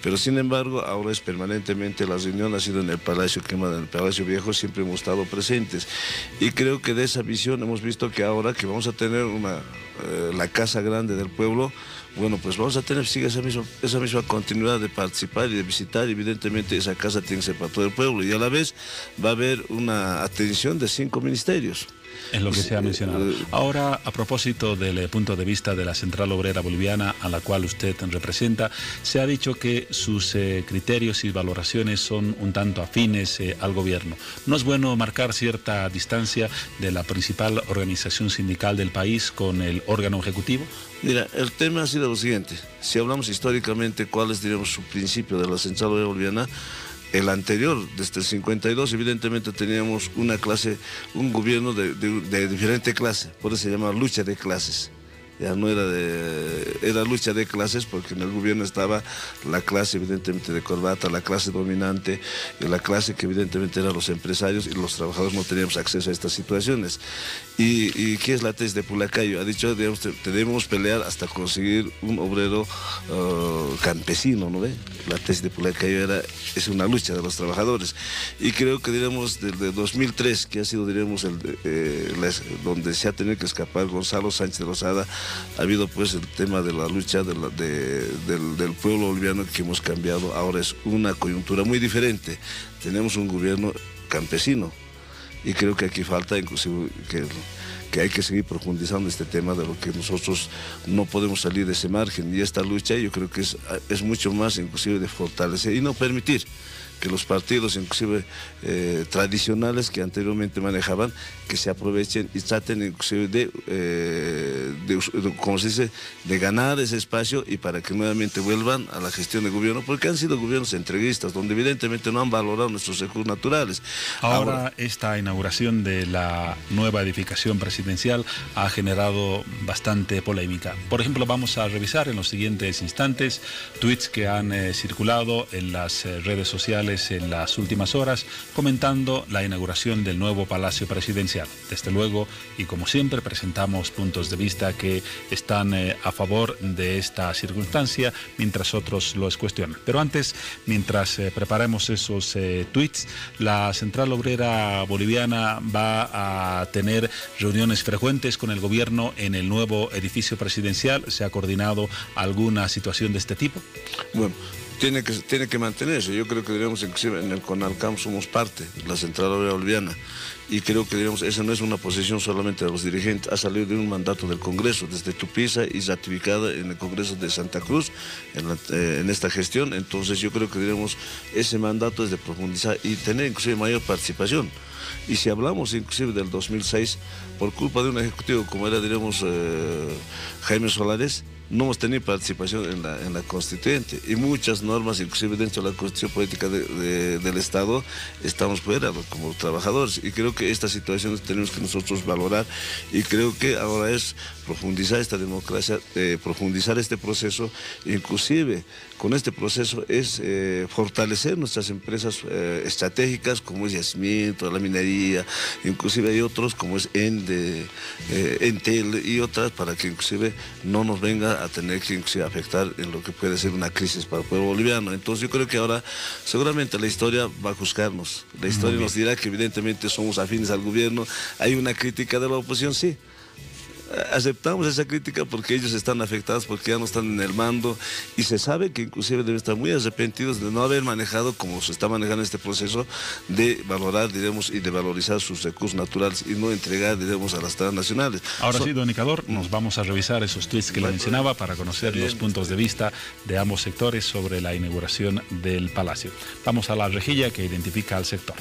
Pero sin embargo, ahora es permanentemente, la reunión ha sido en el Palacio Quemado, en el Palacio Viejo, siempre hemos estado presentes. Y creo que de esa visión hemos visto que ahora que vamos a tener la Casa Grande del Pueblo, bueno, pues vamos a tener, sigue esa misma continuidad de participar y de visitar. Evidentemente esa casa tiene que ser para todo el pueblo, y a la vez va a haber una atención de 5 ministerios. Es lo que se ha mencionado. Ahora, a propósito del punto de vista de la Central Obrera Boliviana, a la cual usted representa, se ha dicho que sus criterios y valoraciones son un tanto afines al gobierno. ¿No es bueno marcar cierta distancia de la principal organización sindical del país con el órgano ejecutivo? Mira, el tema ha sido lo siguiente. Si hablamos históricamente cuál es, diríamos, su principio de la Central Obrera Boliviana, el anterior, desde el 52, evidentemente teníamos un gobierno de diferente clase, por eso se llama lucha de clases. Ya no era lucha de clases, porque en el gobierno estaba la clase evidentemente de corbata, la clase dominante, y la clase que evidentemente eran los empresarios, y los trabajadores no teníamos acceso a estas situaciones. ¿Y qué es la tesis de Pulacayo? Ha dicho, digamos, debemos pelear hasta conseguir un obrero campesino, ¿no ve? La tesis de Pulacayo es una lucha de los trabajadores. Y creo que, digamos, desde 2003, que ha sido, digamos, donde se ha tenido que escapar Gonzalo Sánchez de Lozada, ha habido pues el tema de la lucha del pueblo boliviano, que hemos cambiado. Ahora es una coyuntura muy diferente. Tenemos un gobierno campesino, y creo que aquí falta inclusive que hay que seguir profundizando este tema, de lo que nosotros no podemos salir de ese margen. Y esta lucha yo creo que es mucho más inclusive de fortalecer y no permitir que los partidos, inclusive tradicionales, que anteriormente manejaban, que se aprovechen y traten inclusive como se dice, de ganar ese espacio, y para que nuevamente vuelvan a la gestión de gobierno, porque han sido gobiernos entreguistas, donde evidentemente no han valorado nuestros recursos naturales. Ahora esta inauguración de la nueva edificación presidencial ha generado bastante polémica. Por ejemplo, vamos a revisar en los siguientes instantes tweets que han circulado en las redes sociales en las últimas horas, comentando la inauguración del nuevo Palacio Presidencial. Desde luego, y como siempre, presentamos puntos de vista que están a favor de esta circunstancia, mientras otros los cuestionan. Pero antes, mientras preparamos esos tweets, la Central Obrera Boliviana va a tener reuniones frecuentes con el gobierno en el nuevo edificio presidencial. ¿Se ha coordinado alguna situación de este tipo? Bueno, tiene que mantenerse. Yo creo que diríamos, inclusive en el CONALCAM somos parte de la Central Obrera Boliviana, y creo que diríamos, esa no es una posición solamente de los dirigentes, ha salido de un mandato del Congreso desde Tupiza y ratificada en el Congreso de Santa Cruz en esta gestión. Entonces yo creo que diríamos, ese mandato es de profundizar y tener inclusive mayor participación. Y si hablamos inclusive del 2006, por culpa de un ejecutivo como era, diríamos, Jaime Solares, no hemos tenido participación en la constituyente, y muchas normas, inclusive dentro de la constitución política del Estado, estamos fuera como trabajadores, y creo que estas situaciones tenemos que nosotros valorar, y creo que ahora es profundizar esta democracia, profundizar este proceso, inclusive con este proceso es fortalecer nuestras empresas estratégicas, como es Yacimiento, la minería, inclusive hay otros como es Entel y otras, para que inclusive no nos venga a tener que inclusive afectar en lo que puede ser una crisis para el pueblo boliviano. Entonces yo creo que ahora seguramente la historia va a juzgarnos, la historia nos dirá que evidentemente somos afines al gobierno, hay una crítica de la oposición, sí. Aceptamos esa crítica porque ellos están afectados, porque ya no están en el mando, y se sabe que inclusive deben estar muy arrepentidos de no haber manejado como se está manejando este proceso de valorar, diremos, y de valorizar sus recursos naturales y no entregar, diremos, a las transnacionales. Ahora sí, don Nicador, nos vamos a revisar esos tweets que le mencionaba para conocer los puntos de vista de ambos sectores sobre la inauguración del Palacio. Vamos a la rejilla que identifica al sector.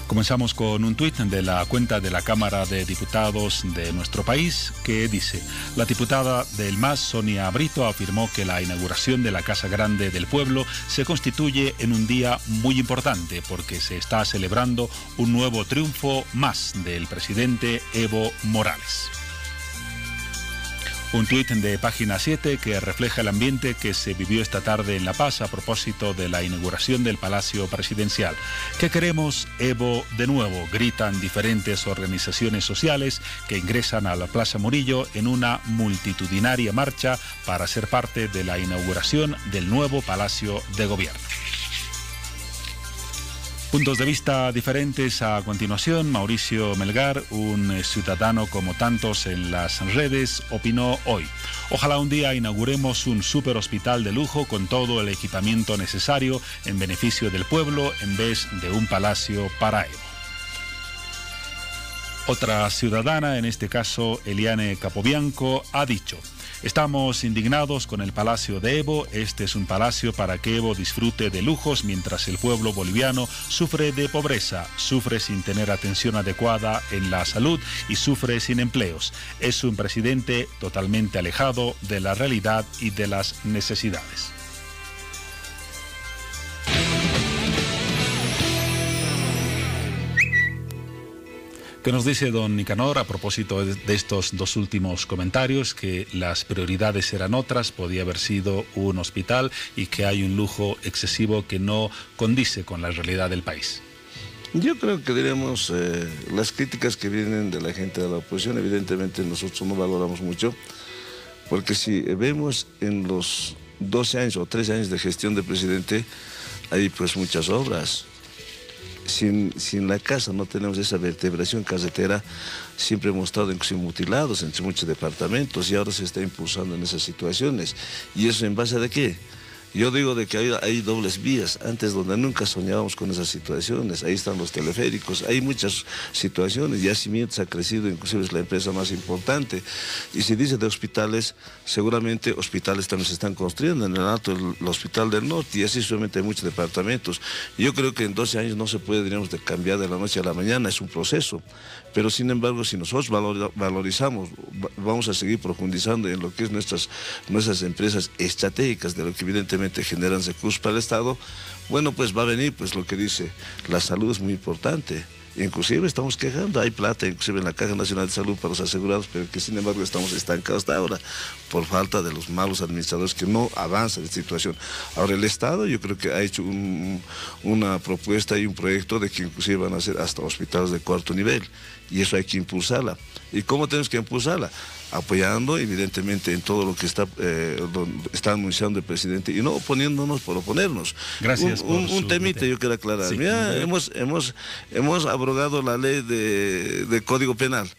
Comenzamos con un tuit de la cuenta de la Cámara de Diputados de nuestro país que dice: la diputada del MAS, Sonia Brito, afirmó que la inauguración de la Casa Grande del Pueblo se constituye en un día muy importante porque se está celebrando un nuevo triunfo más del presidente Evo Morales. Un tuit de Página 7 que refleja el ambiente que se vivió esta tarde en La Paz a propósito de la inauguración del Palacio Presidencial. ¿Qué queremos? Evo de nuevo, gritan diferentes organizaciones sociales que ingresan a la Plaza Murillo en una multitudinaria marcha para ser parte de la inauguración del nuevo Palacio de Gobierno. Puntos de vista diferentes a continuación. Mauricio Melgar, un ciudadano como tantos en las redes, opinó hoy: ojalá un día inauguremos un super hospital de lujo con todo el equipamiento necesario en beneficio del pueblo en vez de un palacio para Evo. Otra ciudadana, en este caso Eliane Capobianco, ha dicho: estamos indignados con el Palacio de Evo. Este es un palacio para que Evo disfrute de lujos mientras el pueblo boliviano sufre de pobreza, sufre sin tener atención adecuada en la salud y sufre sin empleos. Es un presidente totalmente alejado de la realidad y de las necesidades. ¿Qué nos dice don Nicanor a propósito de estos dos últimos comentarios? Que las prioridades eran otras, podía haber sido un hospital, y que hay un lujo excesivo que no condice con la realidad del país. Yo creo que diremos, las críticas que vienen de la gente de la oposición, evidentemente nosotros no valoramos mucho, porque si vemos en los 12 años o 13 años de gestión del presidente, hay pues muchas obras. Sin la casa no tenemos esa vertebración carretera, siempre hemos estado incluso mutilados entre muchos departamentos, y ahora se está impulsando en esas situaciones. ¿Y eso en base a qué? Yo digo de que hay dobles vías, antes donde nunca soñábamos con esas situaciones. Ahí están los teleféricos, hay muchas situaciones. Yacimientos ha crecido, inclusive es la empresa más importante. Y si dice de hospitales, seguramente hospitales también se están construyendo. En el alto, el Hospital del Norte, y así solamente hay muchos departamentos. Yo creo que en 12 años no se puede, diríamos, de cambiar de la noche a la mañana, es un proceso. Pero sin embargo, si nosotros valorizamos, vamos a seguir profundizando en lo que es nuestras empresas estratégicas, de lo que evidentemente generan recursos para el Estado. Bueno, pues va a venir pues lo que dice, la salud es muy importante. Inclusive estamos quejando, hay plata inclusive en la Caja Nacional de Salud para los asegurados, pero que sin embargo estamos estancados hasta ahora por falta de los malos administradores que no avanzan en esta situación. Ahora el Estado yo creo que ha hecho una propuesta y un proyecto de que inclusive van a ser hasta hospitales de cuarto nivel, y eso hay que impulsarla. ¿Y cómo tenemos que impulsarla? Apoyando evidentemente en todo lo que está anunciando el presidente, y no oponiéndonos por oponernos. Gracias. Un temita yo quiero aclarar. Sí, mira, hemos abrogado la ley de Código Penal,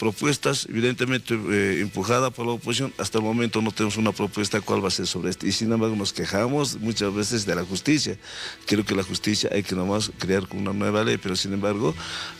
propuestas, evidentemente empujada por la oposición. Hasta el momento no tenemos una propuesta cuál va a ser sobre esto. Y sin embargo nos quejamos muchas veces de la justicia. Creo que la justicia hay que nomás crear con una nueva ley, pero sin embargo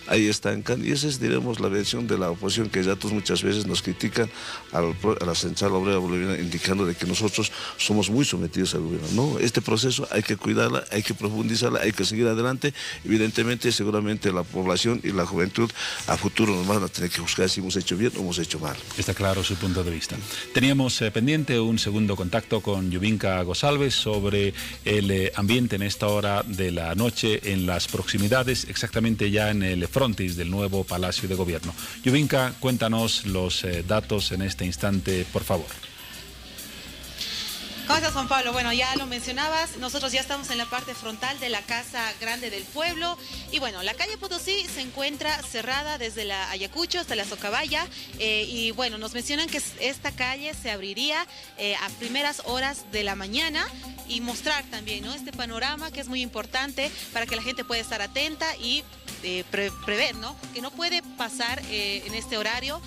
ahí estancan. Y esa es, diremos, la versión de la oposición, que ya muchas veces nos critican a la Central Obrera Boliviana, indicando de que nosotros somos muy sometidos al gobierno. No, este proceso hay que cuidarla, hay que profundizarla, hay que seguir adelante. Evidentemente, seguramente la población y la juventud a futuro nos van a tener que juzgar si hemos hecho bien o hemos hecho mal. Está claro su punto de vista. Teníamos pendiente un segundo contacto con Yubinka Gosalves sobre el ambiente en esta hora de la noche en las proximidades, exactamente ya en el frontis del nuevo Palacio de Gobierno. Yubinka, cuéntanos los datos en este instante, por favor. ¿Cómo estás, Juan Pablo? Bueno, ya lo mencionabas, nosotros ya estamos en la parte frontal de la Casa Grande del Pueblo y bueno, la calle Potosí se encuentra cerrada desde la Ayacucho hasta la Socabaya y bueno, nos mencionan que esta calle se abriría a primeras horas de la mañana y mostrar también, ¿no?, este panorama que es muy importante para que la gente pueda estar atenta y prever, ¿no?, que no puede pasar en este horario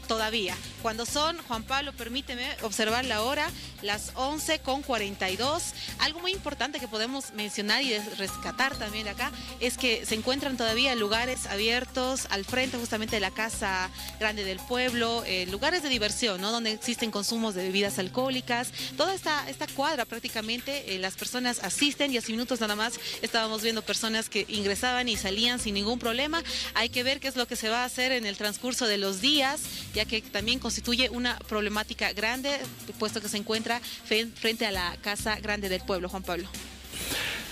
todavía. Cuando son, Juan Pablo, permíteme observar la hora, las 11:42. Algo muy importante que podemos mencionar y rescatar también de acá es que se encuentran todavía lugares abiertos al frente justamente de la Casa Grande del Pueblo, lugares de diversión, ¿no?, donde existen consumos de bebidas alcohólicas. Toda esta cuadra prácticamente las personas asisten y hace minutos nada más estábamos viendo personas que ingresaban y salían sin ningún problema. Hay que ver qué es lo que se va a hacer en el transcurso de los días, ya que también constituye una problemática grande, puesto que se encuentra frente a la Casa Grande del Pueblo, Juan Pablo.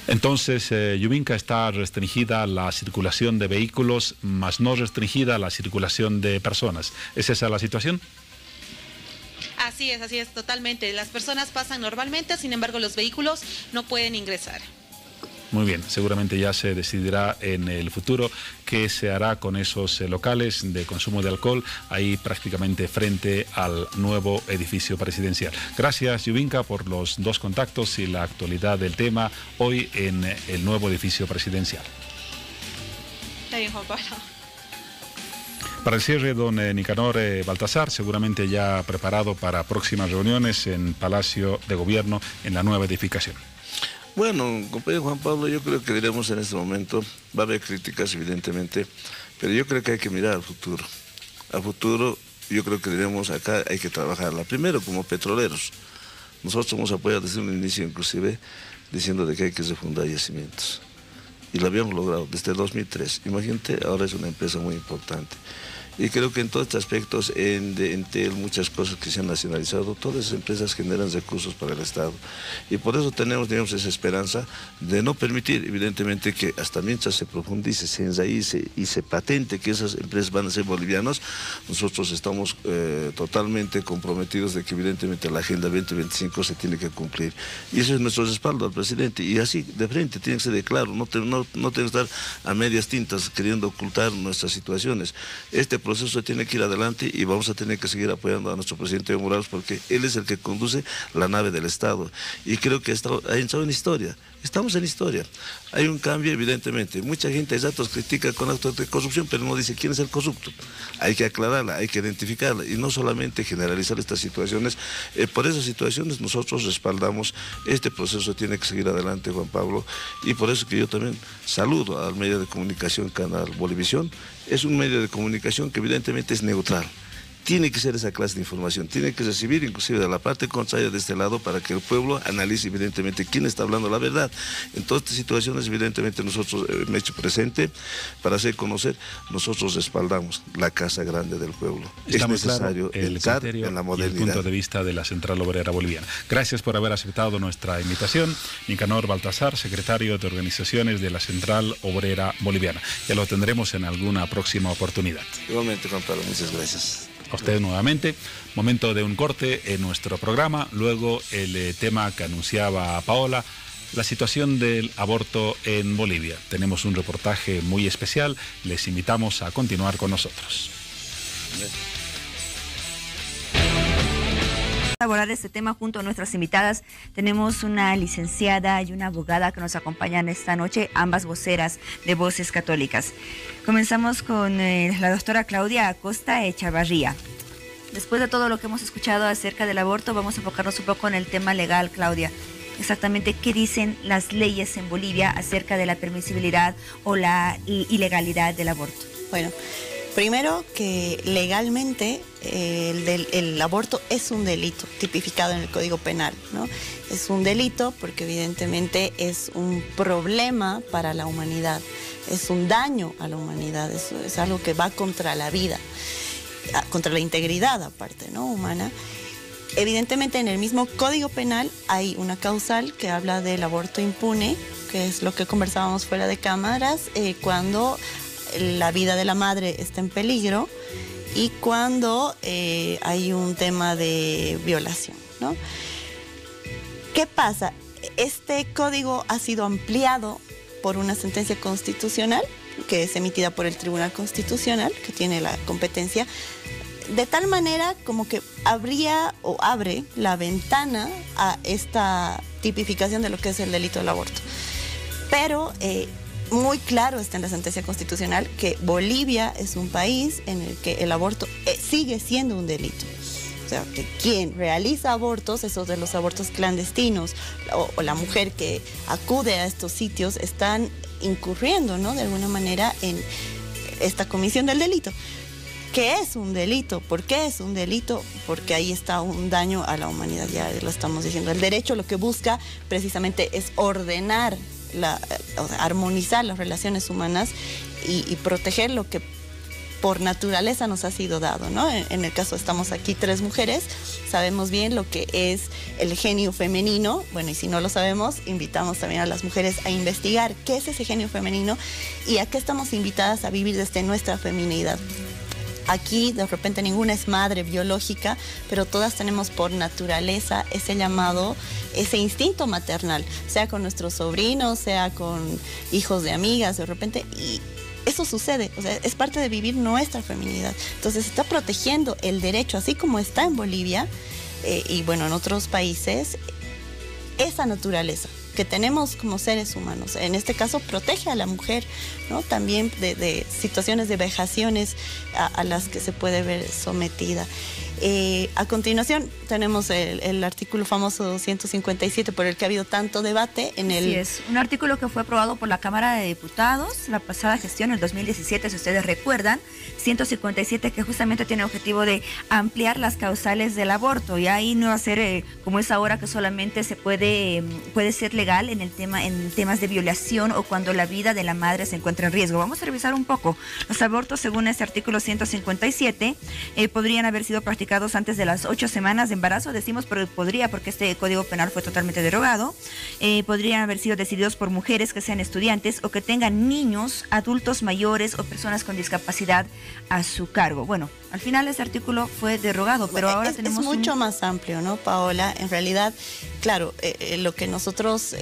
Entonces, Yubinka, está restringida la circulación de vehículos, más no restringida la circulación de personas. ¿Es esa la situación? Así es, totalmente. Las personas pasan normalmente, sin embargo, los vehículos no pueden ingresar. Muy bien, seguramente ya se decidirá en el futuro qué se hará con esos locales de consumo de alcohol ahí prácticamente frente al nuevo edificio presidencial. Gracias, Yubinka, por los dos contactos y la actualidad del tema hoy en el nuevo edificio presidencial. Está bien, Juan Pablo. Para el cierre, don Nicanor Baltasar, seguramente ya preparado para próximas reuniones en Palacio de Gobierno en la nueva edificación. Bueno, compañero Juan Pablo, yo creo que diremos en este momento, va a haber críticas evidentemente, pero yo creo que hay que mirar al futuro. Al futuro, yo creo que diremos acá hay que trabajarla. Primero, como petroleros, nosotros hemos apoyado desde un inicio inclusive diciendo de que hay que refundar yacimientos. Y lo habíamos logrado desde el 2003. Imagínate, ahora es una empresa muy importante. Y creo que en todos estos aspectos, en Entel, muchas cosas que se han nacionalizado, todas esas empresas generan recursos para el Estado. Y por eso tenemos, digamos, esa esperanza de no permitir, evidentemente, que hasta mientras se profundice, se enraíce y se patente que esas empresas van a ser bolivianas, nosotros estamos totalmente comprometidos de que, evidentemente, la Agenda 2025 se tiene que cumplir. Y eso es nuestro respaldo al presidente. Y así, de frente, tiene que ser de claro, no tenemos que estar a medias tintas queriendo ocultar nuestras situaciones. Este proceso tiene que ir adelante y vamos a tener que seguir apoyando a nuestro presidente Evo Morales porque él es el que conduce la nave del Estado y creo que ha entrado en historia. Estamos en historia. Hay un cambio, evidentemente. Mucha gente, exactos, critica con actos de corrupción, pero no dice quién es el corrupto. Hay que aclararla, hay que identificarla y no solamente generalizar estas situaciones. Por esas situaciones nosotros respaldamos. Este proceso tiene que seguir adelante, Juan Pablo, y por eso que yo también saludo al medio de comunicación Canal Bolivisión. Es un medio de comunicación que evidentemente es neutral. Tiene que ser esa clase de información, tiene que recibir inclusive de la parte contraria de este lado para que el pueblo analice evidentemente quién está hablando la verdad. En todas estas situaciones evidentemente nosotros me he hecho presente para hacer conocer, nosotros respaldamos la Casa Grande del Pueblo. Está es necesario claro el entrar criterio en la y modernidad. el punto de vista de la Central Obrera Boliviana. Gracias por haber aceptado nuestra invitación. Nicanor Baltasar, secretario de Organizaciones de la Central Obrera Boliviana. Ya lo tendremos en alguna próxima oportunidad. Igualmente, Juan Pablo, muchas gracias. A usted nuevamente. Momento de un corte en nuestro programa. Luego el tema que anunciaba Paola, la situación del aborto en Bolivia. Tenemos un reportaje muy especial. Les invitamos a continuar con nosotros. abordar este tema junto a nuestras invitadas. Tenemos una licenciada y una abogada que nos acompañan esta noche, ambas voceras de Voces Católicas. Comenzamos con la doctora Claudia Acosta Echavarría. Después de todo lo que hemos escuchado acerca del aborto, vamos a enfocarnos un poco en el tema legal, Claudia. Exactamente, ¿qué dicen las leyes en Bolivia acerca de la permisibilidad o la ilegalidad del aborto? Bueno, primero que legalmente el aborto es un delito tipificado en el Código Penal, ¿no? Es un delito porque evidentemente es un problema para la humanidad, es un daño a la humanidad, es algo que va contra la vida, contra la integridad aparte, ¿no? Humana. Evidentemente en el mismo Código Penal hay una causal que habla del aborto impune, que es lo que conversábamos fuera de cámaras, cuando la vida de la madre está en peligro y cuando hay un tema de violación, ¿no? ¿Qué pasa? Este código ha sido ampliado por una sentencia constitucional que es emitida por el Tribunal Constitucional, que tiene la competencia, de tal manera como que abría o abre la ventana a esta tipificación de lo que es el delito del aborto. Pero muy claro está en la sentencia constitucional que Bolivia es un país en el que el aborto sigue siendo un delito. O sea, que quien realiza abortos, esos de los abortos clandestinos, o la mujer que acude a estos sitios, están incurriendo, ¿no?, de alguna manera en esta comisión del delito. ¿Qué es un delito? ¿Por qué es un delito? Porque ahí está un daño a la humanidad, ya lo estamos diciendo. El derecho lo que busca precisamente es ordenar, o sea, armonizar las relaciones humanas y proteger lo que por naturaleza nos ha sido dado, ¿no? En el caso estamos aquí 3 mujeres, sabemos bien lo que es el genio femenino. Bueno, y si no lo sabemos, invitamos también a las mujeres a investigar qué es ese genio femenino y a qué estamos invitadas a vivir desde nuestra feminidad. Aquí de repente ninguna es madre biológica, pero todas tenemos por naturaleza ese llamado, ese instinto maternal, sea con nuestros sobrinos, sea con hijos de amigas, de repente, y eso sucede, o sea, es parte de vivir nuestra feminidad. Entonces está protegiendo el derecho, así como está en Bolivia y bueno, en otros países, esa naturaleza que tenemos como seres humanos. En este caso protege a la mujer, ¿no?, también de situaciones de vejaciones a las que se puede ver sometida. A continuación tenemos el artículo famoso 157 por el que ha habido tanto debate en el... Así es, un artículo que fue aprobado por la Cámara de Diputados la pasada gestión, en el 2017, si ustedes recuerdan, 157, que justamente tiene el objetivo de ampliar las causales del aborto, y ahí no hacer como es ahora, que solamente se puede ser legal en temas de violación o cuando la vida de la madre se encuentra en riesgo. Vamos a revisar un poco. Los abortos, según este artículo 157, podrían haber sido practicados antes de las 8 semanas de embarazo. Decimos podría porque este Código Penal fue totalmente derogado. Podrían haber sido decididos por mujeres que sean estudiantes o que tengan niños, adultos mayores o personas con discapacidad a su cargo. Bueno, al final ese artículo fue derogado, pero ahora tenemos... Es mucho más amplio, ¿no, Paola? En realidad, claro, lo que nosotros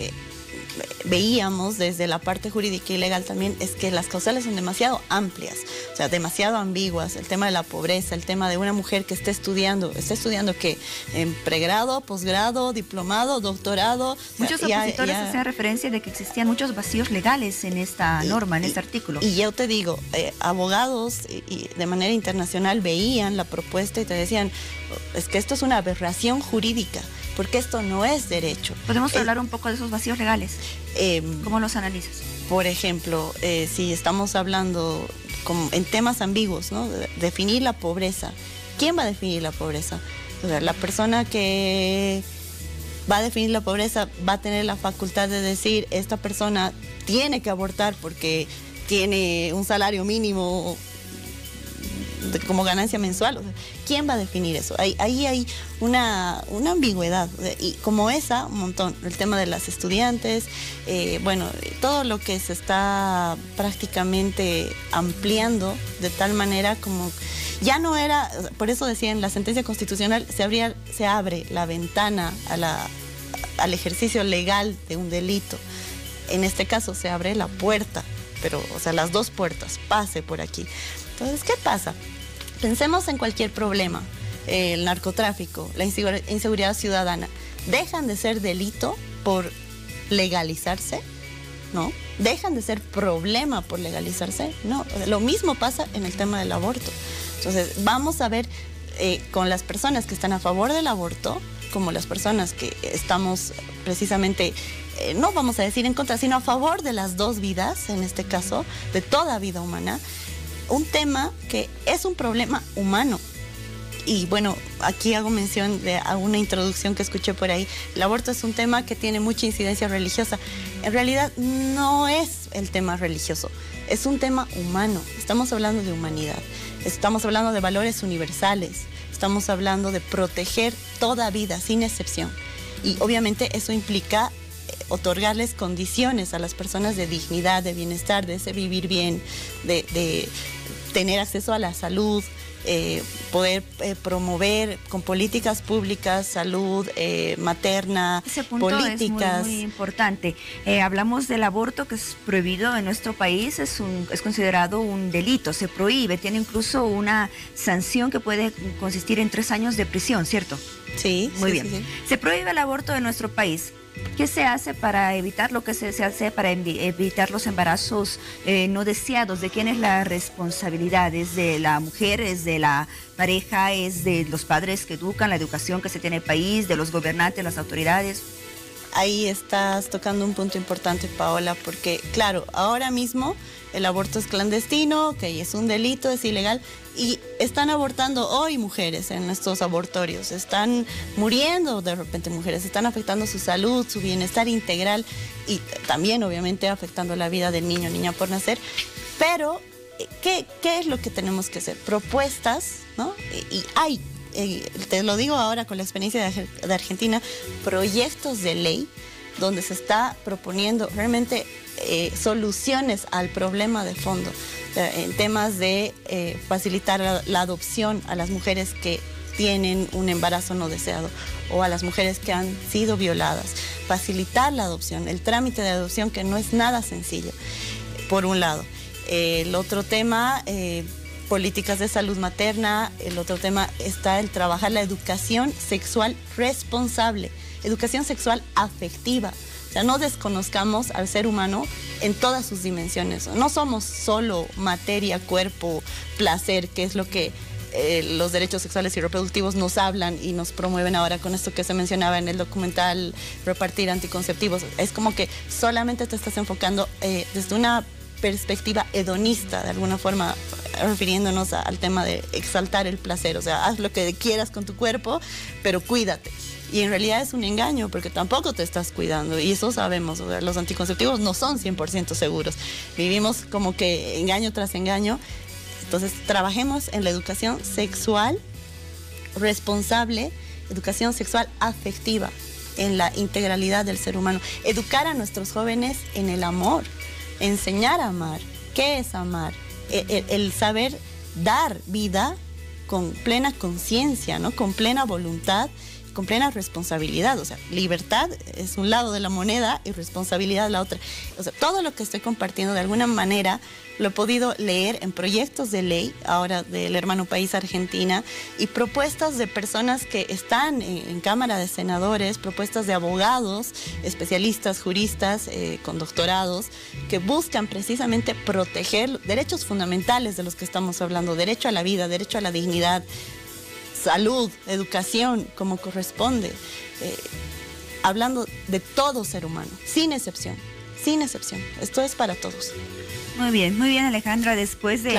veíamos desde la parte jurídica y legal también es que las causales son demasiado amplias, o sea, demasiado ambiguas. El tema de la pobreza, el tema de una mujer que ¿está estudiando qué? En pregrado, posgrado, diplomado, doctorado. Muchos opositores hacían referencia de que existían muchos vacíos legales en esta norma, en este artículo. Y yo te digo, abogados y de manera internacional veían la propuesta y te decían, es que esto es una aberración jurídica, porque esto no es derecho. ¿Podemos hablar un poco de esos vacíos legales? ¿Cómo los analizas? Por ejemplo, si estamos hablando en temas ambiguos, ¿no?, definir la pobreza. ¿Quién va a definir la pobreza? O sea, la persona que va a definir la pobreza va a tener la facultad de decir, esta persona tiene que abortar porque tiene un salario mínimo como ganancia mensual. O sea, ¿quién va a definir eso? Ahí hay una ambigüedad, y como esa, un montón. El tema de las estudiantes, bueno, todo lo que se está prácticamente ampliando de tal manera como ya no era, por eso decía en la sentencia constitucional, se abre la ventana al ejercicio legal de un delito. En este caso se abre la puerta, pero, o sea, las 2 puertas, pase por aquí. Entonces, ¿qué pasa? Pensemos en cualquier problema. el narcotráfico, la inseguridad ciudadana, dejan de ser delito por legalizarse, ¿no? Dejan de ser problema por legalizarse, no. Lo mismo pasa en el tema del aborto. Entonces, vamos a ver con las personas que están a favor del aborto, como las personas que estamos precisamente, no vamos a decir en contra, sino a favor de las dos vidas, en este caso, de toda vida humana, un tema que es un problema humano. Y bueno, aquí hago mención de alguna introducción que escuché por ahí. El aborto es un tema que tiene mucha incidencia religiosa. En realidad no es el tema religioso, es un tema humano. Estamos hablando de humanidad, estamos hablando de valores universales, estamos hablando de proteger toda vida sin excepción. Y obviamente eso implica otorgarles condiciones a las personas de dignidad, de bienestar, de ese vivir bien, de tener acceso a la salud, poder promover con políticas públicas salud materna, ese punto políticas. Es muy importante. Hablamos del aborto, que es prohibido en nuestro país, es considerado un delito, se prohíbe, tiene incluso una sanción que puede consistir en 3 años de prisión, ¿cierto? Sí. Muy sí, bien. sí. Se prohíbe el aborto en nuestro país. ¿Qué se hace para evitar lo que se hace para evitar los embarazos no deseados? ¿De quién es la responsabilidad? ¿Es de la mujer? ¿Es de la pareja? ¿Es de los padres que educan, la educación que se tiene en el país, de los gobernantes, las autoridades? Ahí estás tocando un punto importante, Paola, porque claro, ahora mismo el aborto es clandestino, que es un delito, es ilegal, y están abortando hoy mujeres en estos abortorios, están muriendo de repente mujeres, están afectando su salud, su bienestar integral y también obviamente afectando la vida del niño o niña por nacer. Pero, ¿qué es lo que tenemos que hacer? Propuestas, ¿no? Y hay, te lo digo ahora con la experiencia de Argentina, proyectos de ley donde se está proponiendo realmente soluciones al problema de fondo, en temas de facilitar la adopción a las mujeres que tienen un embarazo no deseado o a las mujeres que han sido violadas, facilitar la adopción, el trámite de adopción que no es nada sencillo, por un lado. El otro tema, políticas de salud materna, el otro tema está el trabajar la educación sexual responsable, educación sexual afectiva. O sea, no desconozcamos al ser humano en todas sus dimensiones. No somos solo materia, cuerpo, placer, que es lo que los derechos sexuales y reproductivos nos hablan y nos promueven ahora con esto que se mencionaba en el documental Repartir Anticonceptivos. Es como que solamente te estás enfocando desde una perspectiva hedonista, de alguna forma refiriéndonos al tema de exaltar el placer. O sea, haz lo que quieras con tu cuerpo, pero cuídate. Y en realidad es un engaño porque tampoco te estás cuidando y eso sabemos, o sea, los anticonceptivos no son 100% seguros. Vivimos como que engaño tras engaño. Entonces trabajemos en la educación sexual responsable, educación sexual afectiva, en la integralidad del ser humano. Educar a nuestros jóvenes en el amor, enseñar a amar. ¿Qué es amar? El saber dar vida con plena conciencia, ¿no? Con plena voluntad, con plena responsabilidad. O sea, libertad es un lado de la moneda y responsabilidad la otra. O sea, todo lo que estoy compartiendo de alguna manera lo he podido leer en proyectos de ley, ahora del hermano país Argentina, y propuestas de personas que están en Cámara de Senadores, propuestas de abogados, especialistas, juristas, con doctorados, que buscan precisamente proteger derechos fundamentales de los que estamos hablando, derecho a la vida, derecho a la dignidad, salud, educación, como corresponde, hablando de todo ser humano, sin excepción, sin excepción. Esto es para todos. Muy bien Alejandra, después de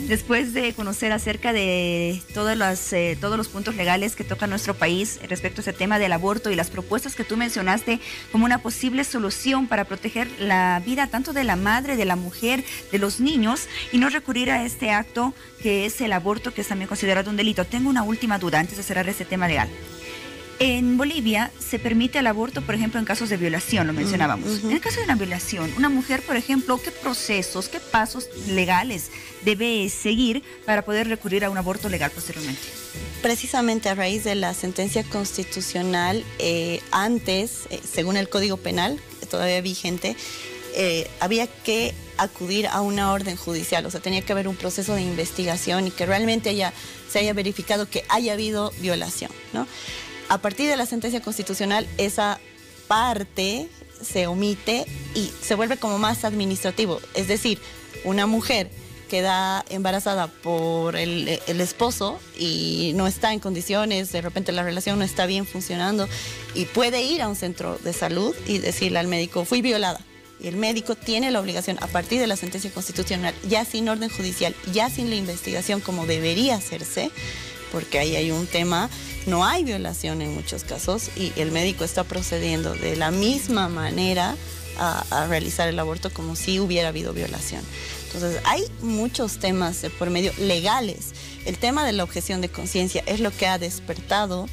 después de conocer acerca de todos los puntos legales que toca nuestro país respecto a ese tema del aborto y las propuestas que tú mencionaste como una posible solución para proteger la vida tanto de la madre, de la mujer, de los niños y no recurrir a este acto que es el aborto, que es también considerado un delito. Tengo una última duda antes de cerrar este tema legal. En Bolivia se permite el aborto, por ejemplo, en casos de violación, lo mencionábamos. En el caso de una violación, una mujer, por ejemplo, ¿qué procesos, qué pasos legales debe seguir para poder recurrir a un aborto legal posteriormente? Precisamente a raíz de la sentencia constitucional, antes, según el Código Penal, todavía vigente, había que acudir a una orden judicial, o sea, tenía que haber un proceso de investigación y que realmente se haya verificado que haya habido violación, ¿no? A partir de la sentencia constitucional, esa parte se omite y se vuelve como más administrativo, es decir, una mujer queda embarazada por el esposo y no está en condiciones, de repente la relación no está bien funcionando y puede ir a un centro de salud y decirle al médico, fui violada. Y el médico tiene la obligación, a partir de la sentencia constitucional, ya sin orden judicial, ya sin la investigación como debería hacerse, porque ahí hay un tema, no hay violación en muchos casos y el médico está procediendo de la misma manera a realizar el aborto como si hubiera habido violación. Entonces, hay muchos temas por medio legales. El tema de la objeción de conciencia es lo que ha despertado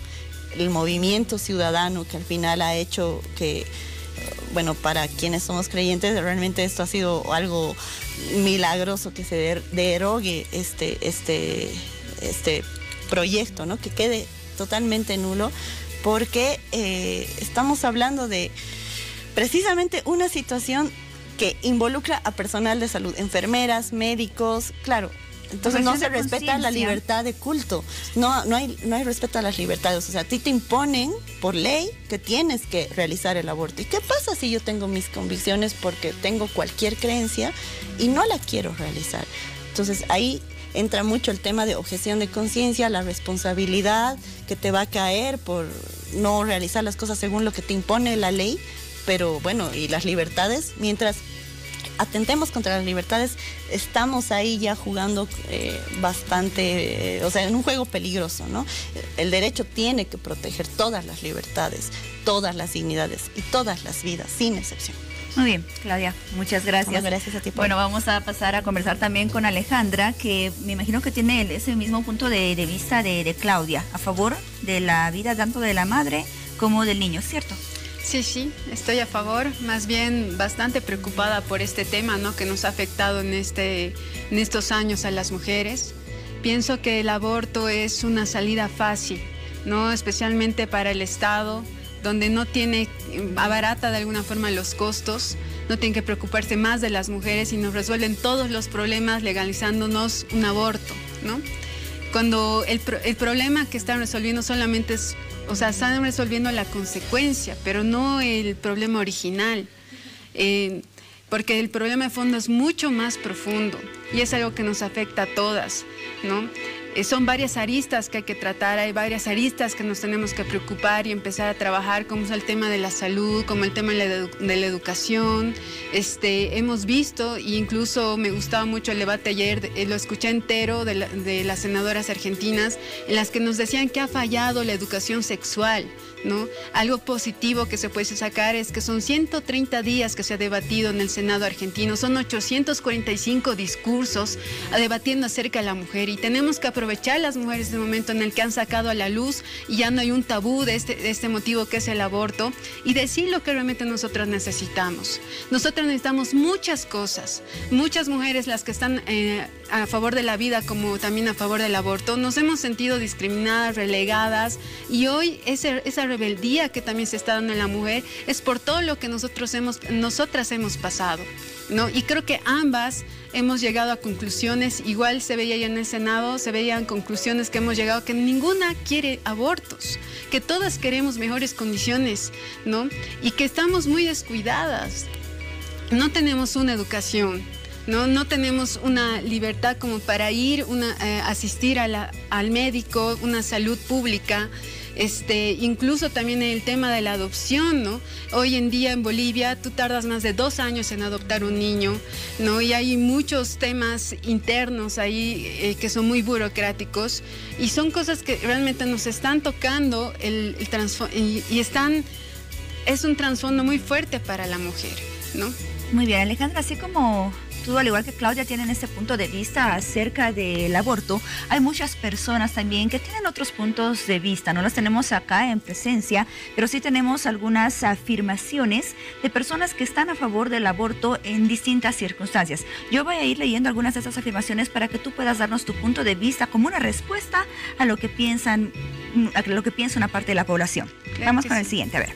el movimiento ciudadano que al final ha hecho que, bueno, para quienes somos creyentes, realmente esto ha sido algo milagroso que se derogue este proyecto, ¿no? Que quede totalmente nulo, porque estamos hablando de precisamente una situación que involucra a personal de salud, enfermeras, médicos, claro. Entonces no se respeta la libertad de culto, no hay respeto a las libertades, o sea, a ti te imponen por ley que tienes que realizar el aborto. ¿Y qué pasa si yo tengo mis convicciones porque tengo cualquier creencia y no la quiero realizar? Entonces ahí entra mucho el tema de objeción de conciencia, la responsabilidad que te va a caer por no realizar las cosas según lo que te impone la ley, pero bueno, y las libertades, mientras atentemos contra las libertades, estamos ahí ya jugando bastante, o sea, en un juego peligroso, ¿no? El derecho tiene que proteger todas las libertades, todas las dignidades y todas las vidas, sin excepción. Muy bien, Claudia, muchas gracias. Bueno, gracias a ti. Bueno, vamos a pasar a conversar también con Alejandra, que me imagino que tiene ese mismo punto de vista de Claudia, a favor de la vida tanto de la madre como del niño, ¿cierto? Sí, estoy a favor, más bien bastante preocupada por este tema, ¿no? Que nos ha afectado en estos años a las mujeres. Pienso que el aborto es una salida fácil, ¿no? Especialmente para el Estado, donde no abarata de alguna forma los costos, no tiene que preocuparse más de las mujeres y nos resuelven todos los problemas legalizándonos un aborto, ¿no? Cuando el problema que están resolviendo solamente es, o sea, están resolviendo la consecuencia, pero no el problema original, porque el problema de fondo es mucho más profundo y es algo que nos afecta a todas, ¿no? Son varias aristas que hay que tratar, hay varias aristas que nos tenemos que preocupar y empezar a trabajar, como es el tema de la salud, como el tema de la educación. Hemos visto, e incluso me gustaba mucho el debate ayer, lo escuché entero de las senadoras argentinas, en las que nos decían que ha fallado la educación sexual, ¿no? Algo positivo que se puede sacar es que son 130 días que se ha debatido en el Senado argentino, son 845 discursos debatiendo acerca de la mujer y tenemos que aprovechar las mujeres del momento en el que han sacado a la luz y ya no hay un tabú de este motivo que es el aborto y decir lo que realmente nosotras necesitamos. Nosotras necesitamos muchas cosas, muchas mujeres, las que están a favor de la vida como también a favor del aborto, nos hemos sentido discriminadas, relegadas y hoy esa rebeldía que también se está dando en la mujer es por todo lo que nosotras hemos pasado, ¿no? Y creo que ambas hemos llegado a conclusiones, igual se veía ya en el Senado, se veían conclusiones que hemos llegado que ninguna quiere abortos, que todas queremos mejores condiciones, ¿no? Y que estamos muy descuidadas, no tenemos una educación, no tenemos una libertad como para ir, asistir al médico, una salud pública. Incluso también el tema de la adopción, ¿no? Hoy en día en Bolivia tú tardas más de 2 años en adoptar un niño, ¿no? Y hay muchos temas internos ahí que son muy burocráticos y son cosas que realmente nos están tocando es un trasfondo muy fuerte para la mujer, ¿no? Muy bien, Alejandra, así como tú, al igual que Claudia, tienen este punto de vista acerca del aborto, hay muchas personas también que tienen otros puntos de vista. No las tenemos acá en presencia, pero sí tenemos algunas afirmaciones de personas que están a favor del aborto en distintas circunstancias. Yo voy a ir leyendo algunas de estas afirmaciones para que tú puedas darnos tu punto de vista como una respuesta a lo que piensa una parte de la población. Claro. Vamos con el siguiente, a ver.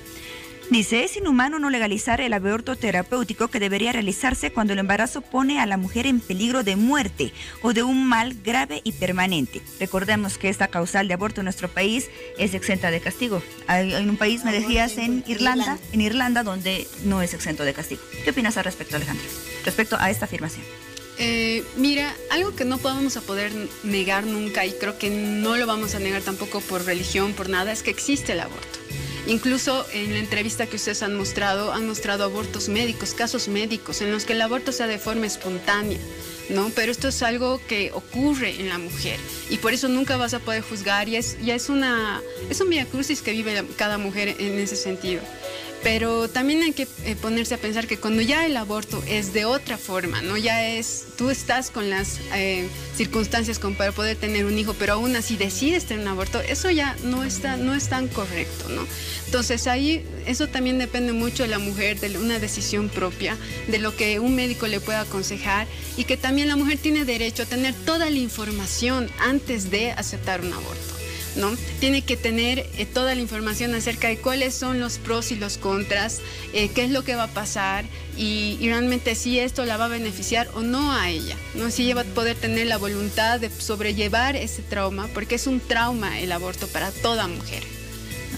Dice, es inhumano no legalizar el aborto terapéutico que debería realizarse cuando el embarazo pone a la mujer en peligro de muerte o de un mal grave y permanente. Recordemos que esta causal de aborto en nuestro país es exenta de castigo. Hay un país, me decías, en Irlanda, donde no es exento de castigo. ¿Qué opinas al respecto, Alejandra? Respecto a esta afirmación. Mira, algo que no podemos poder negar nunca, y creo que no lo vamos a negar tampoco por religión, por nada, es que existe el aborto. Incluso en la entrevista que ustedes han mostrado abortos médicos, casos médicos, en los que el aborto sea de forma espontánea, ¿no? Pero esto es algo que ocurre en la mujer y por eso nunca vas a poder juzgar, y es un vía crucis que vive cada mujer en ese sentido. Pero también hay que ponerse a pensar que cuando ya el aborto es de otra forma, ¿no? Tú estás con las circunstancias como para poder tener un hijo, pero aún así decides tener un aborto, eso ya no es tan correcto, ¿no? Entonces ahí eso también depende mucho de la mujer, de una decisión propia, de lo que un médico le pueda aconsejar, y que también la mujer tiene derecho a tener toda la información antes de aceptar un aborto, ¿no? Tiene que tener toda la información acerca de cuáles son los pros y los contras, qué es lo que va a pasar y realmente si esto la va a beneficiar o no a ella, ¿no? Si ella va a poder tener la voluntad de sobrellevar ese trauma, porque es un trauma el aborto para toda mujer.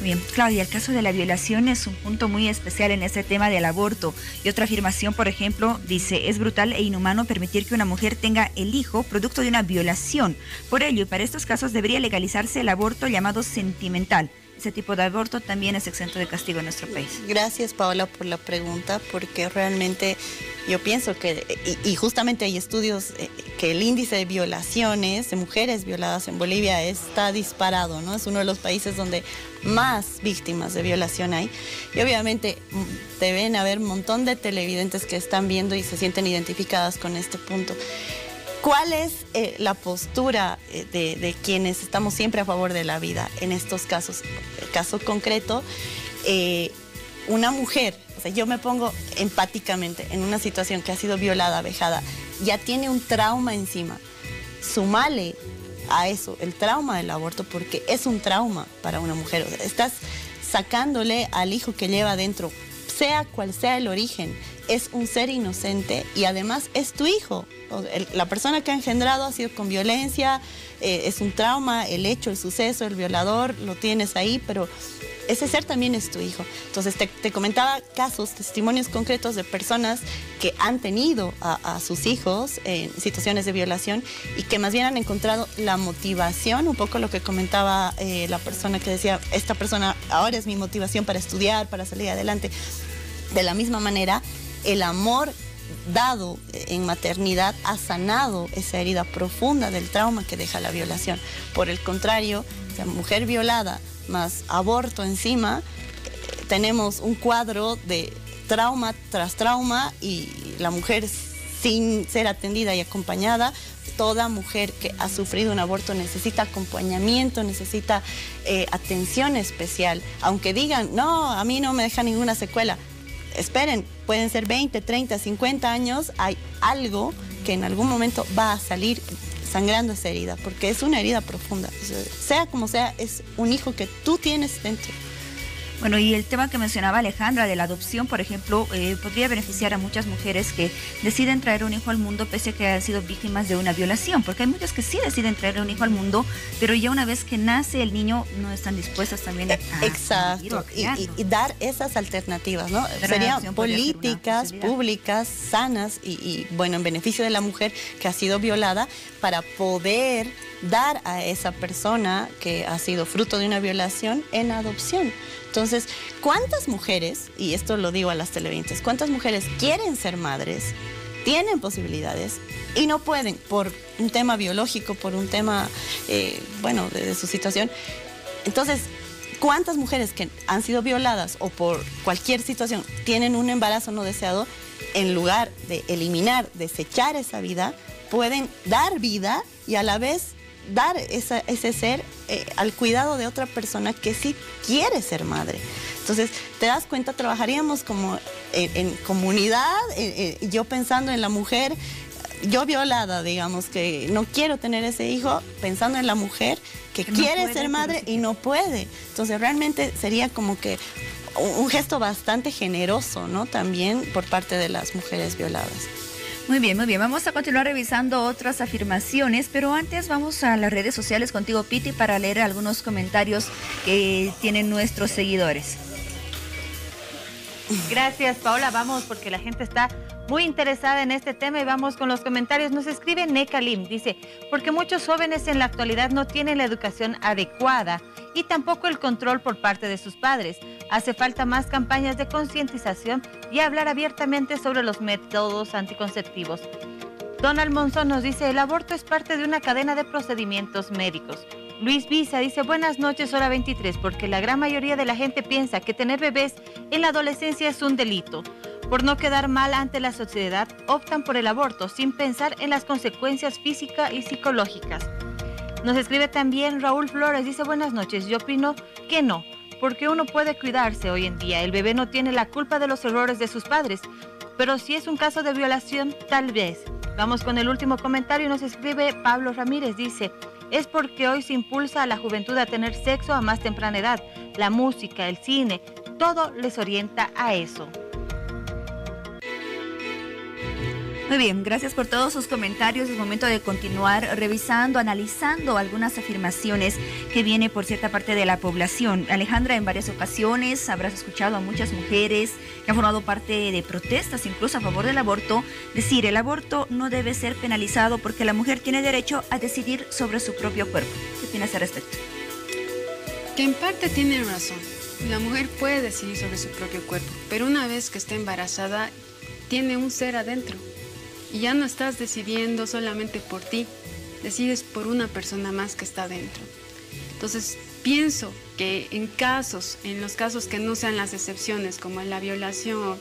Bien, Claudia, el caso de la violación es un punto muy especial en este tema del aborto. Y otra afirmación, por ejemplo, dice, es brutal e inhumano permitir que una mujer tenga el hijo producto de una violación. Por ello, y para estos casos debería legalizarse el aborto llamado sentimental. Ese tipo de aborto también es exento de castigo en nuestro país. Gracias, Paola, por la pregunta, porque realmente yo pienso que, y justamente hay estudios que el índice de violaciones, de mujeres violadas en Bolivia está disparado, ¿no? Es uno de los países donde más víctimas de violación hay. Y obviamente deben haber un montón de televidentes que están viendo y se sienten identificadas con este punto. ¿Cuál es la postura de quienes estamos siempre a favor de la vida en estos casos? El caso concreto, una mujer, o sea, yo me pongo empáticamente en una situación que ha sido violada, vejada, ya tiene un trauma encima. Súmale a eso el trauma del aborto, porque es un trauma para una mujer. O sea, estás sacándole al hijo que lleva adentro, sea cual sea el origen, es un ser inocente y además es tu hijo. La persona que ha engendrado ha sido con violencia, es un trauma, el hecho, el suceso, el violador, lo tienes ahí, pero ese ser también es tu hijo. Entonces te comentaba casos, testimonios concretos de personas que han tenido a sus hijos en situaciones de violación y que más bien han encontrado la motivación, un poco lo que comentaba la persona que decía, esta persona ahora es mi motivación para estudiar, para salir adelante. De la misma manera, el amor dado en maternidad ha sanado esa herida profunda del trauma que deja la violación. Por el contrario, la mujer violada más aborto encima, tenemos un cuadro de trauma tras trauma y la mujer sin ser atendida y acompañada. Toda mujer que ha sufrido un aborto necesita acompañamiento, necesita atención especial. Aunque digan, no, a mí no me deja ninguna secuela. Esperen, pueden ser 20, 30, 50 años, hay algo que en algún momento va a salir sangrando esa herida, porque es una herida profunda. Sea como sea, es un hijo que tú tienes dentro. Bueno, y el tema que mencionaba Alejandra de la adopción, por ejemplo, podría beneficiar a muchas mujeres que deciden traer un hijo al mundo pese a que han sido víctimas de una violación, porque hay muchas que sí deciden traer un hijo al mundo, pero ya una vez que nace el niño no están dispuestas también a exacto, y dar esas alternativas, ¿no? Serían políticas públicas, sanas y bueno, en beneficio de la mujer que ha sido violada, para poder dar a esa persona que ha sido fruto de una violación en adopción. Entonces, ¿cuántas mujeres, y esto lo digo a las televidentes, cuántas mujeres quieren ser madres, tienen posibilidades y no pueden por un tema biológico, por un tema, bueno, de su situación? Entonces, ¿cuántas mujeres que han sido violadas o por cualquier situación tienen un embarazo no deseado, en lugar de eliminar, desechar esa vida, pueden dar vida y a la vez dar ese ser al cuidado de otra persona que sí quiere ser madre? Entonces, te das cuenta, trabajaríamos como en comunidad, yo pensando en la mujer, yo violada, digamos, que no quiero tener ese hijo, pensando en la mujer que quiere ser madre y no puede. Entonces, realmente sería como que un gesto bastante generoso, ¿no? También por parte de las mujeres violadas. Muy bien, muy bien. Vamos a continuar revisando otras afirmaciones, pero antes vamos a las redes sociales contigo, Piti, para leer algunos comentarios que tienen nuestros seguidores. Gracias, Paola. Vamos, porque la gente está muy interesada en este tema y vamos con los comentarios. Nos escribe Neka Lim, dice, porque muchos jóvenes en la actualidad no tienen la educación adecuada y tampoco el control por parte de sus padres. Hace falta más campañas de concientización y hablar abiertamente sobre los métodos anticonceptivos. Donald Monzón nos dice, el aborto es parte de una cadena de procedimientos médicos. Luis Visa dice, buenas noches, hora 23, porque la gran mayoría de la gente piensa que tener bebés en la adolescencia es un delito. Por no quedar mal ante la sociedad, optan por el aborto sin pensar en las consecuencias físicas y psicológicas. Nos escribe también Raúl Flores, dice, buenas noches, yo opino que no, porque uno puede cuidarse hoy en día. El bebé no tiene la culpa de los errores de sus padres, pero si es un caso de violación, tal vez. Vamos con el último comentario, nos escribe Pablo Ramírez, dice, es porque hoy se impulsa a la juventud a tener sexo a más temprana edad. La música, el cine, todo les orienta a eso. Muy bien, gracias por todos sus comentarios. Es momento de continuar revisando, analizando algunas afirmaciones que vienen por cierta parte de la población. Alejandra, en varias ocasiones habrás escuchado a muchas mujeres que han formado parte de protestas, incluso a favor del aborto, decir el aborto no debe ser penalizado porque la mujer tiene derecho a decidir sobre su propio cuerpo. ¿Qué opinas al respecto? Que en parte tiene razón. La mujer puede decidir sobre su propio cuerpo, pero una vez que está embarazada, tiene un ser adentro. Y ya no estás decidiendo solamente por ti, decides por una persona más que está dentro. Entonces, pienso que en los casos que no sean las excepciones, como en la violación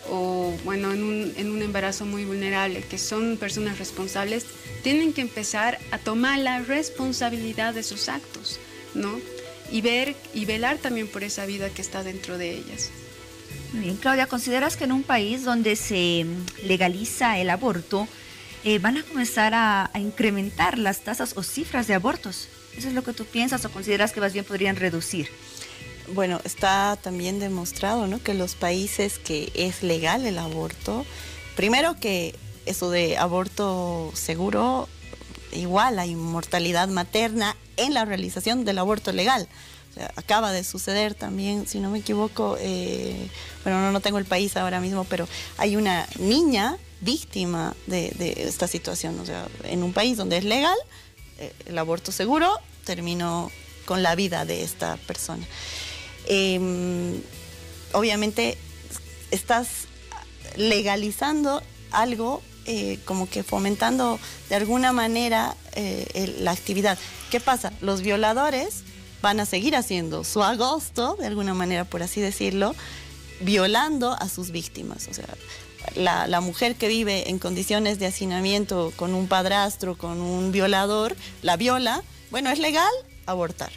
o bueno, en un embarazo muy vulnerable, que son personas responsables, tienen que empezar a tomar la responsabilidad de sus actos, ¿no? Y ver y velar también por esa vida que está dentro de ellas. Muy bien, Claudia, ¿consideras que en un país donde se legaliza el aborto van a comenzar a incrementar las tasas o cifras de abortos? ¿Eso es lo que tú piensas o consideras que más bien podrían reducir? Bueno, está también demostrado, ¿no?, que los países que es legal el aborto, primero que eso de aborto seguro, igual hay mortalidad materna en la realización del aborto legal. O sea, acaba de suceder también, si no me equivoco, bueno, no tengo el país ahora mismo, pero hay una niña víctima de esta situación. O sea, en un país donde es legal, el aborto seguro terminó con la vida de esta persona. Obviamente estás legalizando algo, como que fomentando de alguna manera la actividad. ¿Qué pasa? Los violadores van a seguir haciendo su agosto, de alguna manera, por así decirlo, violando a sus víctimas. O sea, la mujer que vive en condiciones de hacinamiento con un padrastro, con un violador, la viola, bueno, es legal abortar.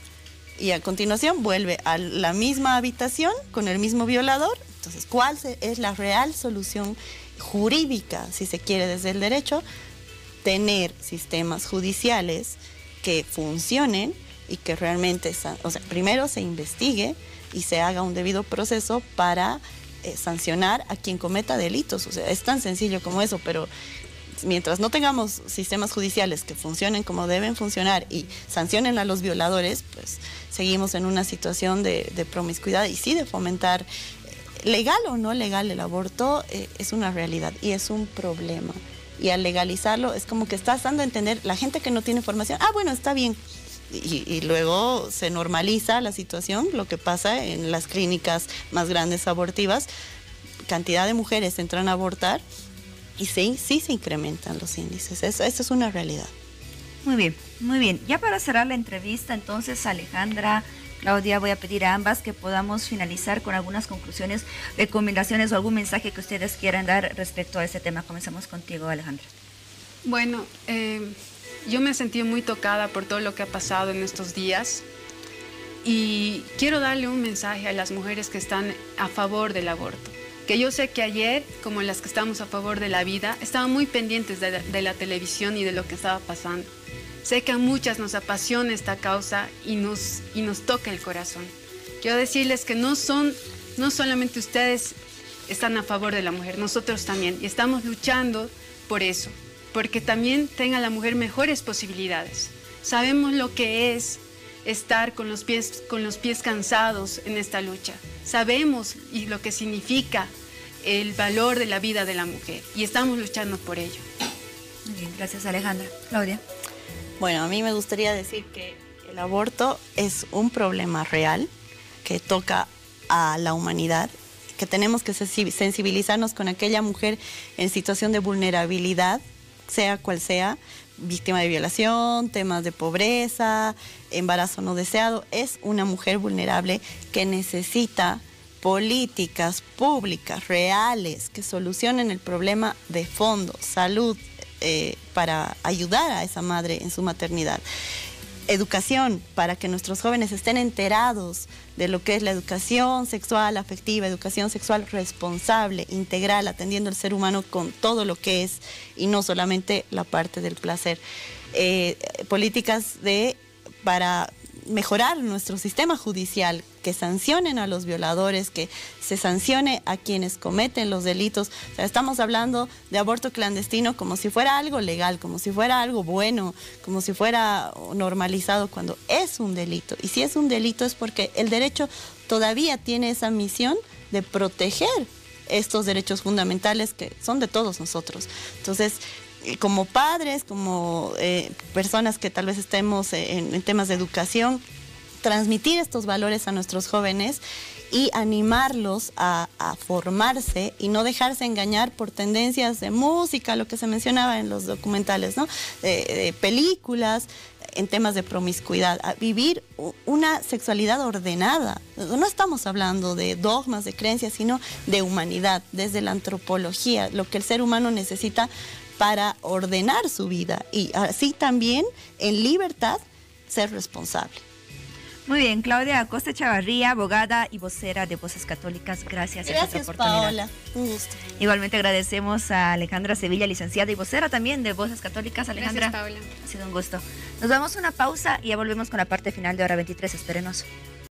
Y a continuación vuelve a la misma habitación con el mismo violador. Entonces, ¿cuál es la real solución jurídica, si se quiere, desde el derecho? Tener sistemas judiciales que funcionen y que realmente, o sea, primero se investigue y se haga un debido proceso para sancionar a quien cometa delitos. O sea, es tan sencillo como eso, pero mientras no tengamos sistemas judiciales que funcionen como deben funcionar y sancionen a los violadores, pues seguimos en una situación de promiscuidad y sí de fomentar, legal o no legal el aborto, es una realidad y es un problema. Y al legalizarlo es como que estás dando a entender, la gente que no tiene formación, bueno, está bien. Y luego se normaliza la situación, lo que pasa en las clínicas más grandes abortivas, cantidad de mujeres entran a abortar y sí se incrementan los índices. Eso es una realidad. Muy bien, muy bien. Ya para cerrar la entrevista, entonces, Alejandra, Claudia, voy a pedir a ambas que podamos finalizar con algunas conclusiones, recomendaciones o algún mensaje que ustedes quieran dar respecto a este tema. Comenzamos contigo, Alejandra. Bueno, yo me he sentido muy tocada por todo lo que ha pasado en estos días y quiero darle un mensaje a las mujeres que están a favor del aborto. Que yo sé que ayer, como las que estamos a favor de la vida, estaban muy pendientes de la televisión y de lo que estaba pasando. Sé que a muchas nos apasiona esta causa y nos toca el corazón. Quiero decirles que no son no solamente ustedes están a favor de la mujer, nosotros también, y estamos luchando por eso, porque también tenga la mujer mejores posibilidades. Sabemos lo que es estar con los pies cansados en esta lucha. Sabemos y lo que significa el valor de la vida de la mujer y estamos luchando por ello. Muy bien, gracias Alejandra. Claudia. Bueno, a mí me gustaría decir que el aborto es un problema real que toca a la humanidad, que tenemos que sensibilizarnos con aquella mujer en situación de vulnerabilidad, sea cual sea, víctima de violación, temas de pobreza, embarazo no deseado. Es una mujer vulnerable que necesita políticas públicas reales que solucionen el problema de fondo, salud, para ayudar a esa madre en su maternidad. Educación, para que nuestros jóvenes estén enterados de lo que es la educación sexual afectiva, educación sexual responsable, integral, atendiendo al ser humano con todo lo que es y no solamente la parte del placer. Políticas para mejorar nuestro sistema judicial, que sancionen a los violadores, que se sancione a quienes cometen los delitos. O sea, estamos hablando de aborto clandestino como si fuera algo legal, como si fuera algo bueno, como si fuera normalizado, cuando es un delito. Y si es un delito es porque el derecho todavía tiene esa misión de proteger estos derechos fundamentales que son de todos nosotros. Entonces, como padres, como personas que tal vez estemos en temas de educación, transmitir estos valores a nuestros jóvenes y animarlos a formarse y no dejarse engañar por tendencias de música, lo que se mencionaba en los documentales, ¿no? De películas, en temas de promiscuidad, a vivir una sexualidad ordenada. No estamos hablando de dogmas, de creencias, sino de humanidad, desde la antropología, lo que el ser humano necesita para ordenar su vida y así también en libertad ser responsable. Muy bien, Claudia Acosta Chavarría, abogada y vocera de Voces Católicas. Gracias por esta oportunidad. Paola, un gusto. Igualmente agradecemos a Alejandra Sevilla, licenciada y vocera también de Voces Católicas. Alejandra, gracias, Paola. Ha sido un gusto. Nos damos una pausa y ya volvemos con la parte final de Hora 23. Espérenos.